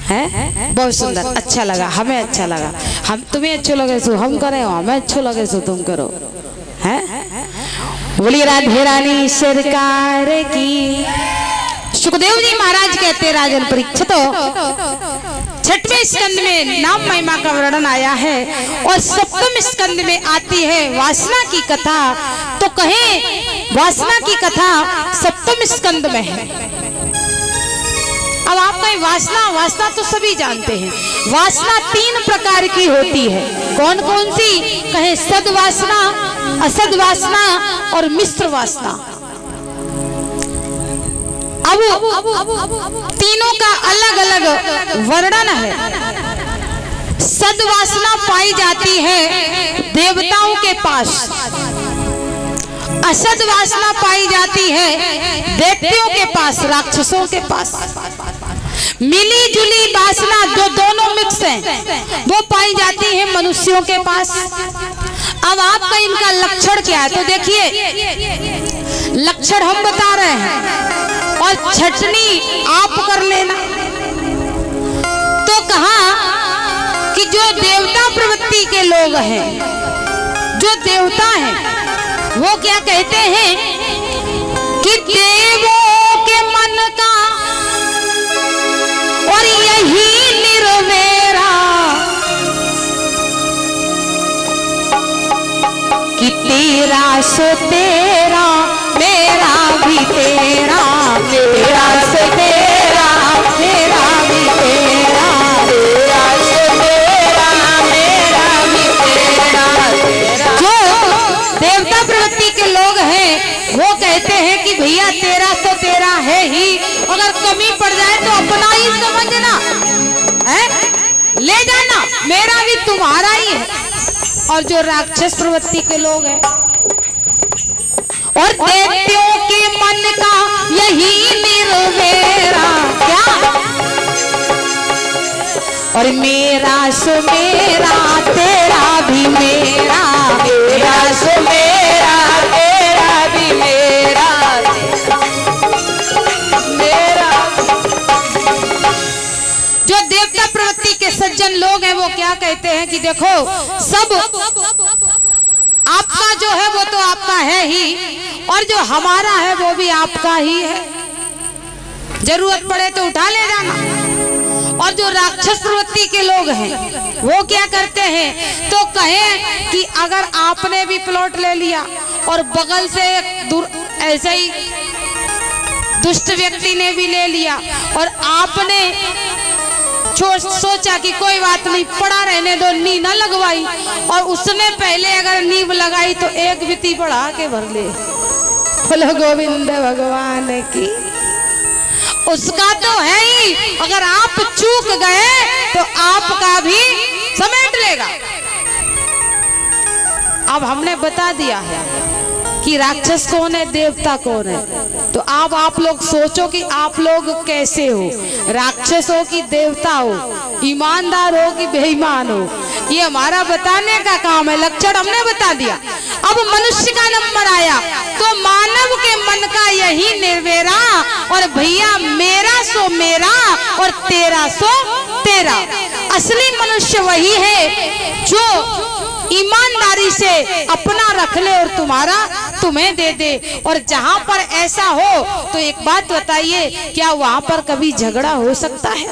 है। बहुत सुंदर, अच्छा लगा, हमें अच्छा लगा। हम तुम्हें अच्छो लगे सो हम करें, हमें अच्छो लगे सो तुम करो है। बोली राधे रानी सरकार की। सुखदेव जी महाराज कहते राजन परीक्षित, 6वें स्कंद में नाम महिमा का वर्णन आया है, और 7वें स्कंद में आती है वासना की कथा। तो कहें वासना की कथा 7वें स्कंद में है। अब आप कहें वासना तो सभी जानते हैं, वासना 3 प्रकार की होती है। कौन कौन सी? कहे सद वासना, असद वासना और मिश्र वासना। अब तीनों का अलग अलग वर्णन है। सद वासना पाई जाती है देवताओं के पास, असद वासना पाई जाती है दैत्यों के पास, राक्षसों के पास। मिली जुली वासना जो दोनों मिक्स हैं वो पाई जाती है मनुष्यों के पास। अब आपका इनका लक्षण क्या है? तो देखिए लक्षण हम बता रहे हैं और छटनी आप कर लेना। तो कहा कि जो देवता प्रवृत्ति के लोग हैं, जो देवता हैं, वो क्या कहते हैं कि देवों के मन का और यही निर्वेरा, कि तेरा सो तेरा मेरा भी तेरा, तेरा सो तेरा मेरा भी तेरा, तेरा सो तेरा मेरा भी तेरा। जो देवता प्रवृत्ति के लोग हैं वो कहते हैं कि भैया तेरा तो तेरा है ही, अगर कमी पड़ जाए तो अपना ही समझना है, ले जाना, मेरा भी तुम्हारा ही है। और जो राक्षस प्रवृत्ति के लोग हैं और दैत्यों के मन का यही निर्वेरा, क्या? और मेरा सो मेरा तेरा भी मेरा, मेरा सो मेरा तेरा भी मेरा, मेरा। जो देवता प्रवृत्ति के सज्जन लोग हैं वो क्या कहते हैं कि देखो सब आपका जो है वो तो आपका है ही, और जो हमारा है वो भी आपका ही है, जरूरत पड़े तो उठा ले जाना। और जो राक्षस प्रवृत्ति के लोग हैं वो क्या करते हैं? तो कहें कि अगर आपने भी प्लॉट ले लिया और बगल से ऐसे ही दुष्ट व्यक्ति ने भी ले लिया और आपने सोचा कि कोई बात नहीं, पड़ा रहने दो, नींव न लगवाई, और उसने पहले अगर नींव लगाई तो एक वित्ती बढ़ा के भर ले। बोलो गोविंद भगवान की। उसका तो है ही, अगर आप चूक गए तो आपका भी समेट लेगा। अब हमने बता दिया है कि राक्षस कौन है, देवता कौन है। तो अब आप लोग सोचो कि आप लोग कैसे हो, राक्षस हो कि देवता हो, ईमानदार हो कि बेईमान हो, ये हमारा बताने का काम है। लक्षण हमने बता दिया। अब मनुष्य का नंबर आया तो मानव के मन का यही निर्वेरा, और भैया मेरा सो मेरा और तेरा सो तेरा। असली मनुष्य वही है जो ईमानदारी से अपना रख ले और तुम्हारा तुम्हें दे दे। और जहां पर ऐसा हो तो एक बात बताइए, क्या वहां पर कभी झगड़ा हो सकता है?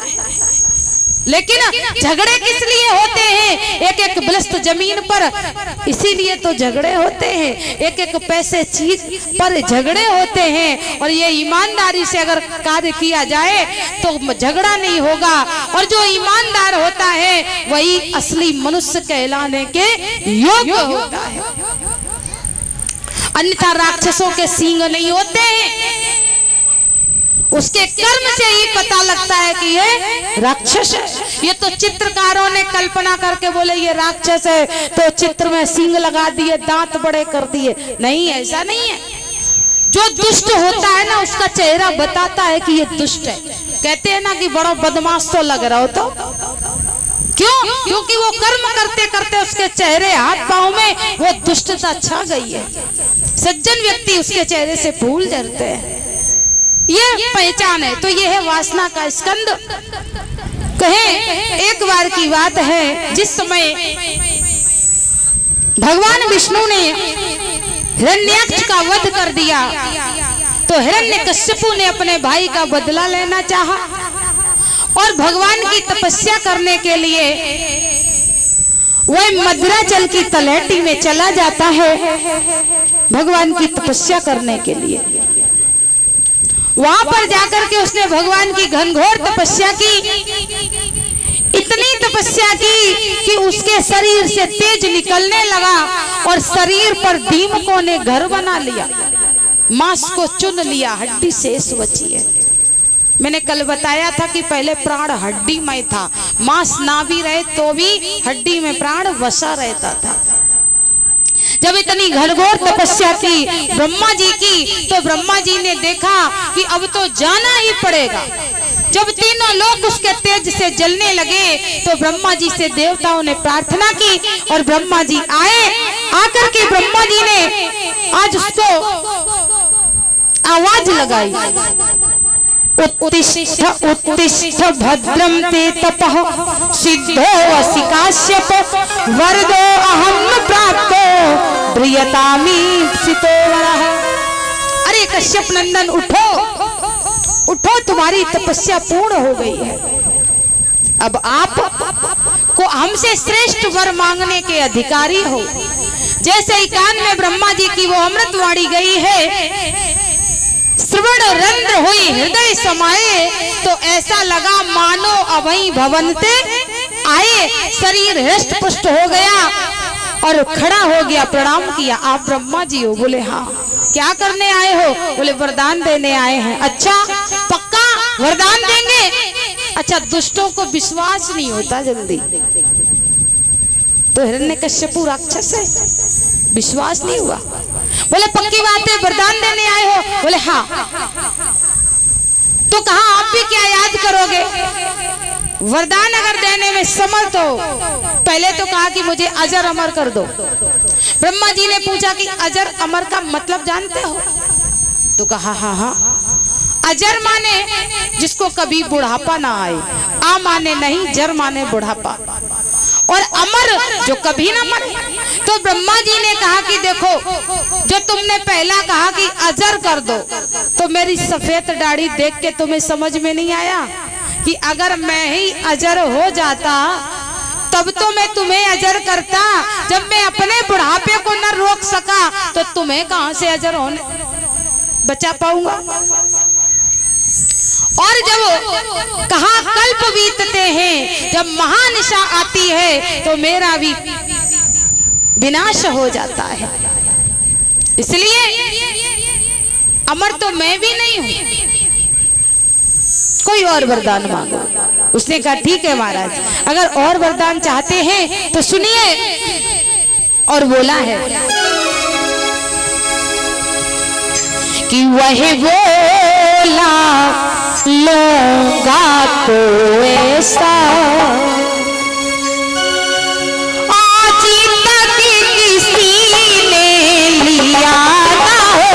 लेकिन झगड़े किस लिए होते हैं? एक एक बिलस्त जमीन पर इसीलिए तो झगड़े होते हैं, एक एक पैसे चीज पर झगड़े होते हैं। और ये ईमानदारी से अगर कार्य किया जाए तो झगड़ा नहीं होगा, और जो ईमानदार होता है वही असली मनुष्य कहलाने के योग्य होता है। अन्यथा राक्षसों के सींग नहीं होते हैं, उसके कर्म से ही पता लगता है कि ये राक्षस है। ये तो चित्रकारों ने कल्पना करके बोले ये राक्षस है तो चित्र में सींग लगा दिए, दांत बड़े कर दिए। नहीं, ऐसा नहीं है। जो दुष्ट होता है ना उसका चेहरा बताता है कि ये दुष्ट है। कहते हैं ना कि बड़ा बदमाश तो लग रहा हो, तो क्यों? क्योंकि वो कर्म करते करते उसके चेहरे हाथ पांव में वो दुष्टता छा गई है। सज्जन व्यक्ति उसके चेहरे से फूल झड़ते हैं, ये पहचान है। तो ये है वासना का स्कंद। कहे एक बार की बात है, जिस समय भगवान विष्णु ने हिरण्याक्ष का वध कर दिया तो हिरण्यकश्यपु ने अपने भाई का बदला लेना चाहा, और भगवान की तपस्या करने के लिए वह मद्राचल की तलहटी में चला जाता है भगवान की तपस्या करने के लिए। वहां पर जाकर के उसने भगवान की घनघोर तपस्या की, इतनी तपस्या की कि उसके शरीर से तेज निकलने लगा और शरीर पर दीमकों ने घर बना लिया, मांस को चुन लिया, हड्डी शेष बची है। मैंने कल बताया था कि पहले प्राण हड्डी में था, मांस ना भी रहे तो भी हड्डी में प्राण बसा रहता था। जब इतनी घनघोर तपस्या की ब्रह्मा जी की तो ब्रह्मा जी ने देखा कि अब तो जाना ही पड़ेगा। जब तीनों लोग उसके तेज से जलने लगे तो ब्रह्मा जी से देवताओं ने प्रार्थना की और ब्रह्मा जी आए। आकर के ब्रह्मा जी ने आज उसको आवाज लगाई, उत्तिष्ठ उत्तिष्ठ भद्रम ते तपः सिद्धो वसि काश्यप वरदो अहं प्राप्तो प्रियतामीप्सितो वरः। अरे कश्यप नंदन उठो उठो, तुम्हारी तपस्या पूर्ण हो गई है। अब आप को हमसे श्रेष्ठ वर मांगने के अधिकारी हो। जैसे ही कान में ब्रह्मा जी की वो अमृतवाणी गई है, श्रवण रंध्र हुई हृदय समाये, तो ऐसा लगा मानो अभई भवनते आए। शरीर हृष्ट पुष्ट हो गया और खड़ा हो गया, प्रणाम किया। आप ब्रह्मा जी हो? बोले हाँ। क्या करने आए हो? बोले वरदान देने आए हैं। अच्छा पक्का वरदान देंगे? अच्छा, दुष्टों को विश्वास नहीं होता जल्दी, तो हिरण्यकश्यपु राक्षस है, विश्वास नहीं हुआ। बोले पक्की बात है, वरदान देने आए हो? बोले हाँ। तो कहा आप भी क्या याद करोगे? वरदान अगर देने में समर्थ हो, पहले तो कहा कि मुझे अजर अमर कर दो। ब्रह्मा जी ने पूछा कि अजर अमर का मतलब जानते हो? तो कहा हाँ हाँ। अजर माने जिसको कभी बुढ़ापा ना आए, आ माने नहीं, जर माने बुढ़ापा, और अमर जो कभी ना मरे। तो ब्रह्मा जी ने कहा कि देखो, जो तुमने पहला कहा कि अजर कर दो, तो मेरी सफेद दाढ़ी देख के तुम्हें समझ में नहीं आया कि अगर मैं ही अजर हो जाता तब तो मैं तुम्हें अजर करता, जब मैं अपने बुढ़ापे को न रोक सका तो तुम्हें कहां से अजर होने बचा पाऊंगा। और जब कहा कल्प बीतते हैं, जब महानिशा आती है तो मेरा भी विनाश हो जाता है। इसलिए अमर तो मैं भी नहीं हूं, कोई और वरदान मांगो। उसने कहा ठीक है महाराज, अगर और वरदान चाहते हैं तो सुनिए। और बोला है कि वह बोला लूंगा तो ऐसा आज तक किसी ने लिया ना हो।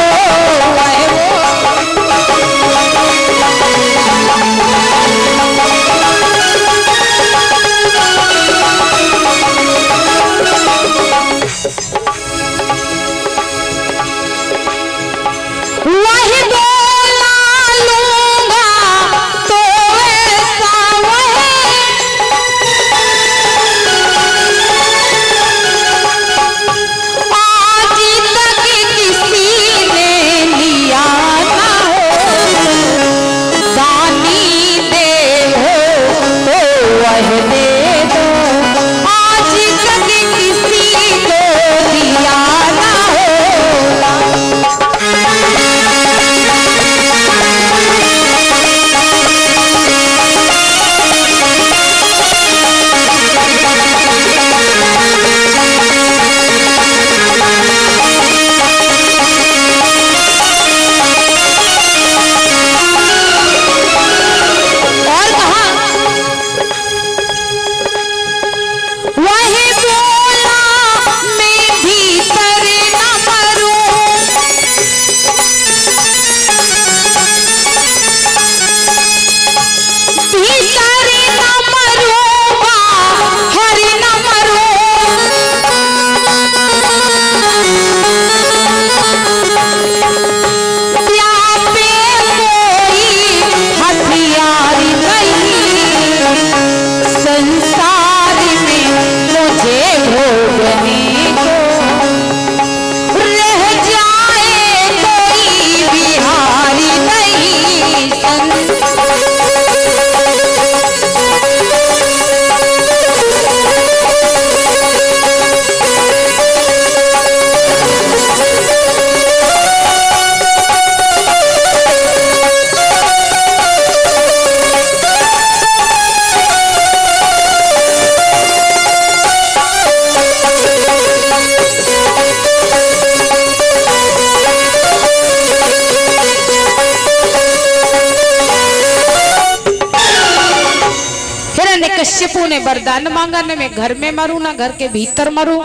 कश्यपु ने वरदान मांगा, न मैं घर में मरूं, ना घर के भीतर मरूं,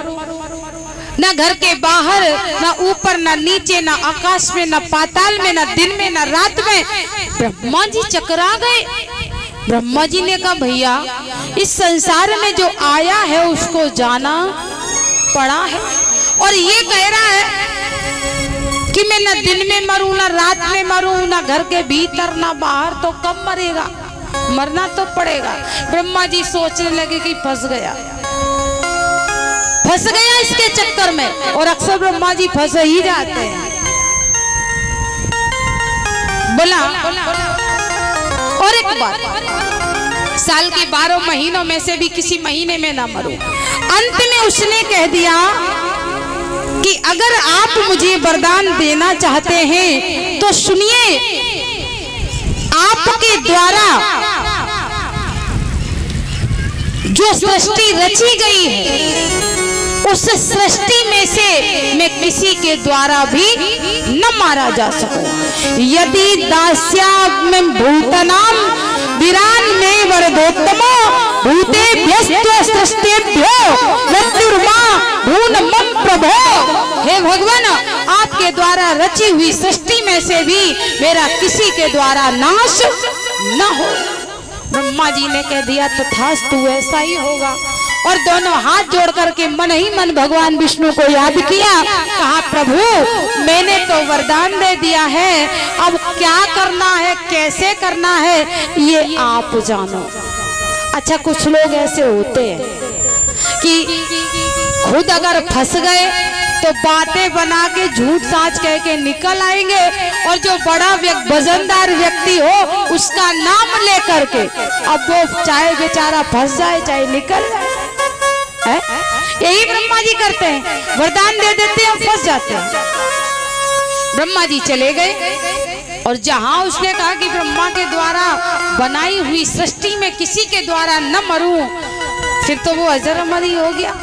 ना घर के बाहर, ना ऊपर, ना नीचे, ना आकाश में, ना पाताल में, ना दिन में, ना रात में। ब्रह्मा जी चकरा गए। ब्रह्मा जी ने कहा भैया इस संसार में जो आया है उसको जाना पड़ा है, और ये कह रहा है कि मैं ना दिन में मरूं, ना रात में मरूं, ना घर के भीतर, ना बाहर, तो कब मरेगा? मरना तो पड़ेगा। ब्रह्मा जी सोचने लगे कि फंस गया इसके चक्कर में, और अक्सर ब्रह्मा जी फंस ही जाते हैं। बोला और एक बात, साल के 12 महीनों में से भी किसी महीने में ना मरूं। अंत में उसने कह दिया कि अगर आप मुझे वरदान देना चाहते हैं तो सुनिए, आपके द्वारा जो सृष्टि रची गई है उस सृष्टि में से मैं किसी के द्वारा भी न मारा जा सकूं। यदि दास्याम भूतनाम वीरान में वरदोत्तमो भूतेभ्यस्त्व सृष्टिभ्यो मृत्युर्मा भूनमं प्रभो। हे भगवान, आपके द्वारा रची हुई सृष्टि में से भी मेरा किसी के द्वारा नाश न हो। ब्रह्मा जी ने कह दिया तथास्तु, ऐसा ही होगा। और दोनों हाथ जोड़ करके मन ही मन भगवान विष्णु को याद किया। कहा प्रभु मैंने तो वरदान दे दिया है, अब क्या करना है, कैसे करना है, ये आप जानो। अच्छा कुछ लोग ऐसे होते हैं कि खुद अगर फंस गए तो बातें बना के झूठ साच कह के निकल आएंगे, और जो बड़ा वजनदार व्यक्ति हो उसका नाम लेकर के अब वो चाहे बेचारा फंस जाए चाहे निकल जाए। यही ब्रह्मा जी करते हैं, वरदान दे देते हैं, फंस जाते हैं। ब्रह्मा जी चले गए और जहां उसने कहा कि ब्रह्मा के द्वारा बनाई हुई सृष्टि में किसी के द्वारा न मरूं, फिर तो वो अजर अमर ही हो गया।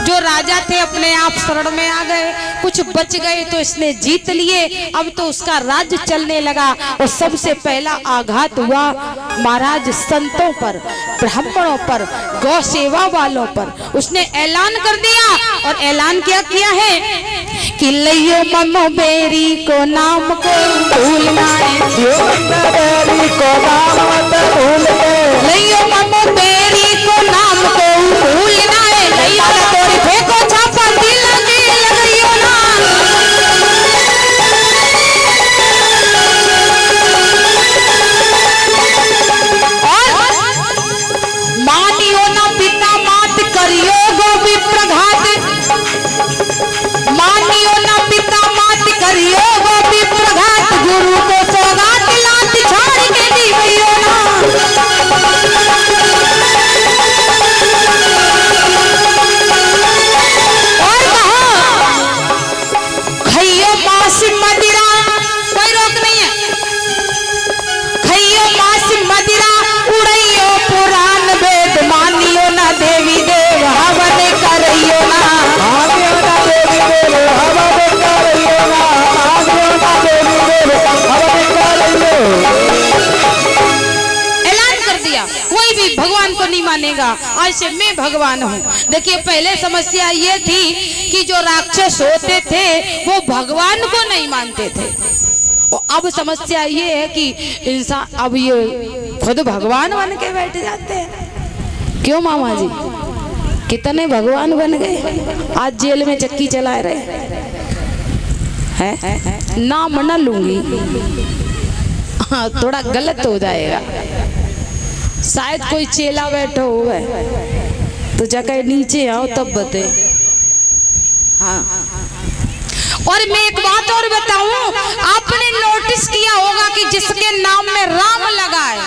जो राजा थे अपने आप शरण में आ गए, कुछ बच गए तो इसने जीत लिए, अब तो उसका राज्य चलने लगा। और सबसे पहला आघात हुआ महाराज संतों पर, ब्राह्मणों पर, गौ सेवा वालों पर। उसने ऐलान कर दिया, और ऐलान क्या किया है कि लइयो मनो बेरी को नाम को भूलना है, लइयो मनो बेरी को नाम को भूलना है, लइयो तोरी फेंको छापा दिल लगे लगइयो ना, और मानियो ना पिता मात करियो गो विप्रघात, मानियो ना पिता मात करियो गो विप्रघात, गुरु को सौगात लात छाड़ के दीवियो ना, और कहो खइयो मांस मदिरा, कोई रोक नहीं है, खइयो मांस मदिरा, उड़इयो पुराण वेद, मानियो ना देवी देव हवन करियो ना, मानियो ना देवी देव हवन करियो ना, मानियो ना देवी देव हवन करियो। ऐलान कर दिया, कोई भी भगवान को नहीं मानेगा, आज से मैं भगवान हूँ। देखिए पहले समस्या ये थी कि जो राक्षस होते थे वो भगवान को नहीं मानते थे, और अब समस्या ये है कि इंसान अब ये खुद भगवान बन के बैठ जाते हैं। क्यों मामा जी, कितने भगवान बन गए, आज जेल में चक्की चला रहे हैं। नाम न लूंगी, हाँ थोड़ा गलत हो जाएगा, शायद कोई चेला बैठा हुआ है तो जगह नीचे आओ तब बते। हाँ और मैं एक बात और बताऊं, आपने नोटिस किया होगा कि जिसके नाम में राम लगा है,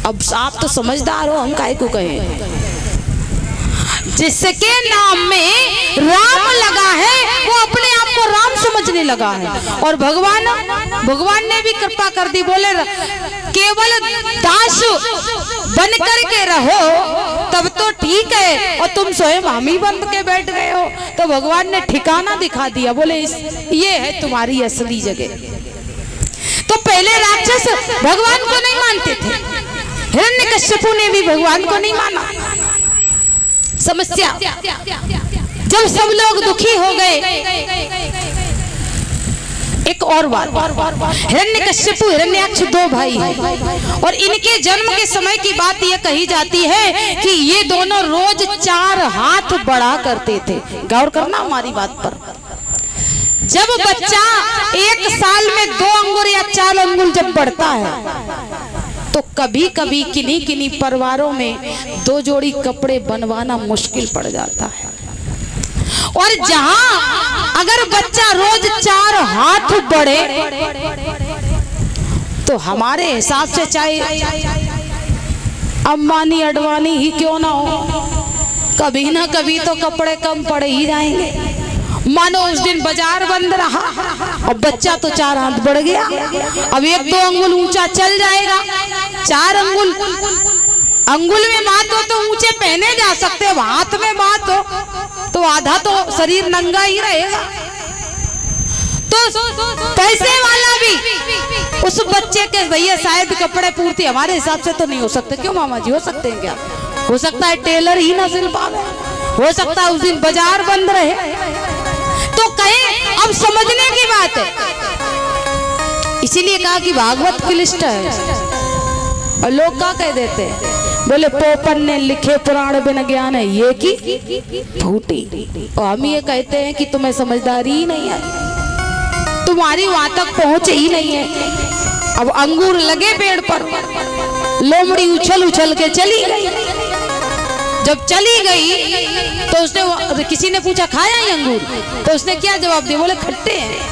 अब आप तो समझदार हो, हम काहे को कहें, जिसके नाम में राम लगा है वो अपने आप को राम समझने लगा है। और भगवान ने भी कृपा कर दी, बोले केवल दास बन करके रहो तब तो ठीक है, और तुम स्वयं हम ही बन के बैठ गए हो। तो भगवान ने ठिकाना दिखा दिया, बोले ये है तुम्हारी असली जगह। तो पहले राक्षस भगवान को नहीं मानते थे, हिरण्यकश्यपु ने भी भगवान को नहीं माना। समस्या जब सब लोग दुखी हो गए, एक और बात, हिरण्यकश्यपु हिरण्याक्ष दो भाई हैं, और इनके जन्म के समय की बात ये कही जाती है कि ये दोनों रोज 4 हाथ बढ़ा करते थे। गौर करना हमारी बात पर। जब बच्चा 1 साल में 2 अंगुल या 4 अंगुल जब बढ़ता है तो कभी कभी किन्हीं परिवारों में 2 जोड़ी कपड़े बनवाना मुश्किल पड़ जाता है। और जहां अगर बच्चा रोज 4 हाथ बढ़े तो हमारे हिसाब से चाहे अंबानी अडवाणी ही क्यों ना हो, कभी ना कभी तो कपड़े कम पड़ ही जाएंगे। मानो उस दिन बाजार बंद रहा और बच्चा तो 4 हाथ बढ़ गया, अब 1-2 अंगुल ऊंचा चल जाएगा। 4 अंगुल में बात हो तो ऊंचे पहने जा सकते, अब हाथ में बात हो तो आधा तो शरीर नंगा ही रहेगा। तो पैसे वाला भी उस बच्चे के भैया शायद कपड़े पूर्ति हमारे हिसाब से तो नहीं हो सकते। क्यों मामा जी, हो सकते हैं क्या? हो सकता है टेलर ही ना सिल पावे, हो सकता है उस दिन बाजार बंद रहे। तो कहें अब समझने की बात है, इसीलिए कहा कि भागवत क्लिष्ट है। और लोग क्या कह देते हैं, बोले पोपन ने लिखे पुराण बिन ज्ञान है ये की फूटी। और हम ये कहते हैं कि तुम्हें समझदारी ही नहीं है, तुम्हारी वहां तक पहुंच ही नहीं है। अब अंगूर लगे पेड़ पर, लोमड़ी उछल उछल के चली गई। जब चली गई तो उसने, किसी ने पूछा खाया ये अंगूर, तो उसने क्या जवाब दिया, बोले खट्टे हैं।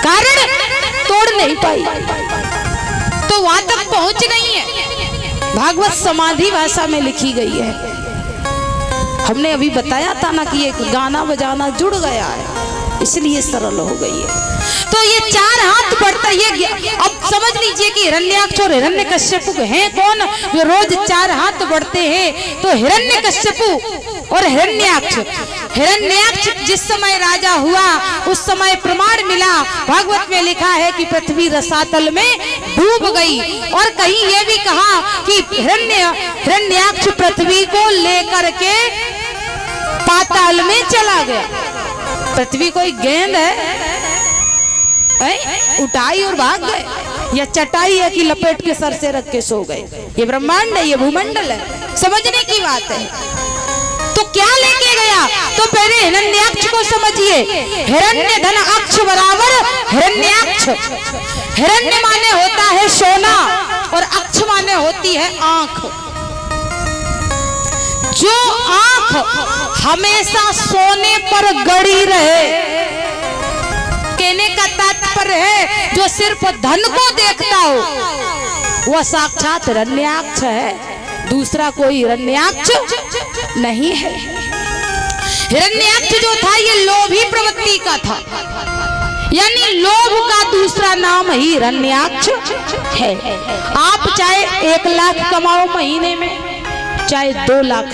कारण तोड़ नहीं पाई, तो वहां तक पहुंच गई है। भागवत समाधि भाषा में लिखी गई है। हमने अभी बताया था ना कि एक गाना बजाना जुड़ गया है, इसलिए सरल हो गई है। तो ये 4 हाथ बढ़ता ये, अब समझ लीजिए कि हिरण्याक्ष और हिरण्यकश्यप हैं कौन जो रोज 4 हाथ बढ़ते हैं। तो हिरण्यकश्यप और हिरण्याक्ष, हिरण्याक्ष जिस समय राजा हुआ उस समय प्रमाण मिला, भागवत में लिखा है कि पृथ्वी रसातल में डूब गई। और कहीं ये भी कहा कि हिरण्याक्ष पृथ्वी को लेकर के पाताल में चला गया। पृथ्वी कोई गेंद है, उठाई और भाग गए, या चटाई है कि लपेट के सर से रख के सो गए। ये ब्रह्मांड है, ये भूमंडल है, समझने की बात है। तो क्या लेके गया, तो पहले हिरण्याक्ष को समझिए। हिरण्य धन अक्ष बराबर हिरण्याक्ष। हिरण्य माने होता है सोना और अक्ष माने होती है आंख। जो आंख हमेशा सोने पर गड़ी रहे, कहने का तात्पर्य है जो सिर्फ धन को देखता हो वह साक्षात हिरण्याक्ष है, दूसरा कोई हिरण्याक्ष नहीं है। हिरण्याक्ष जो था ये लोभी प्रवृत्ति का था, यानी लोभ का दूसरा नाम ही हिरण्याक्ष है। आप चाहे 1 लाख कमाओ महीने में, चाहे 2 लाख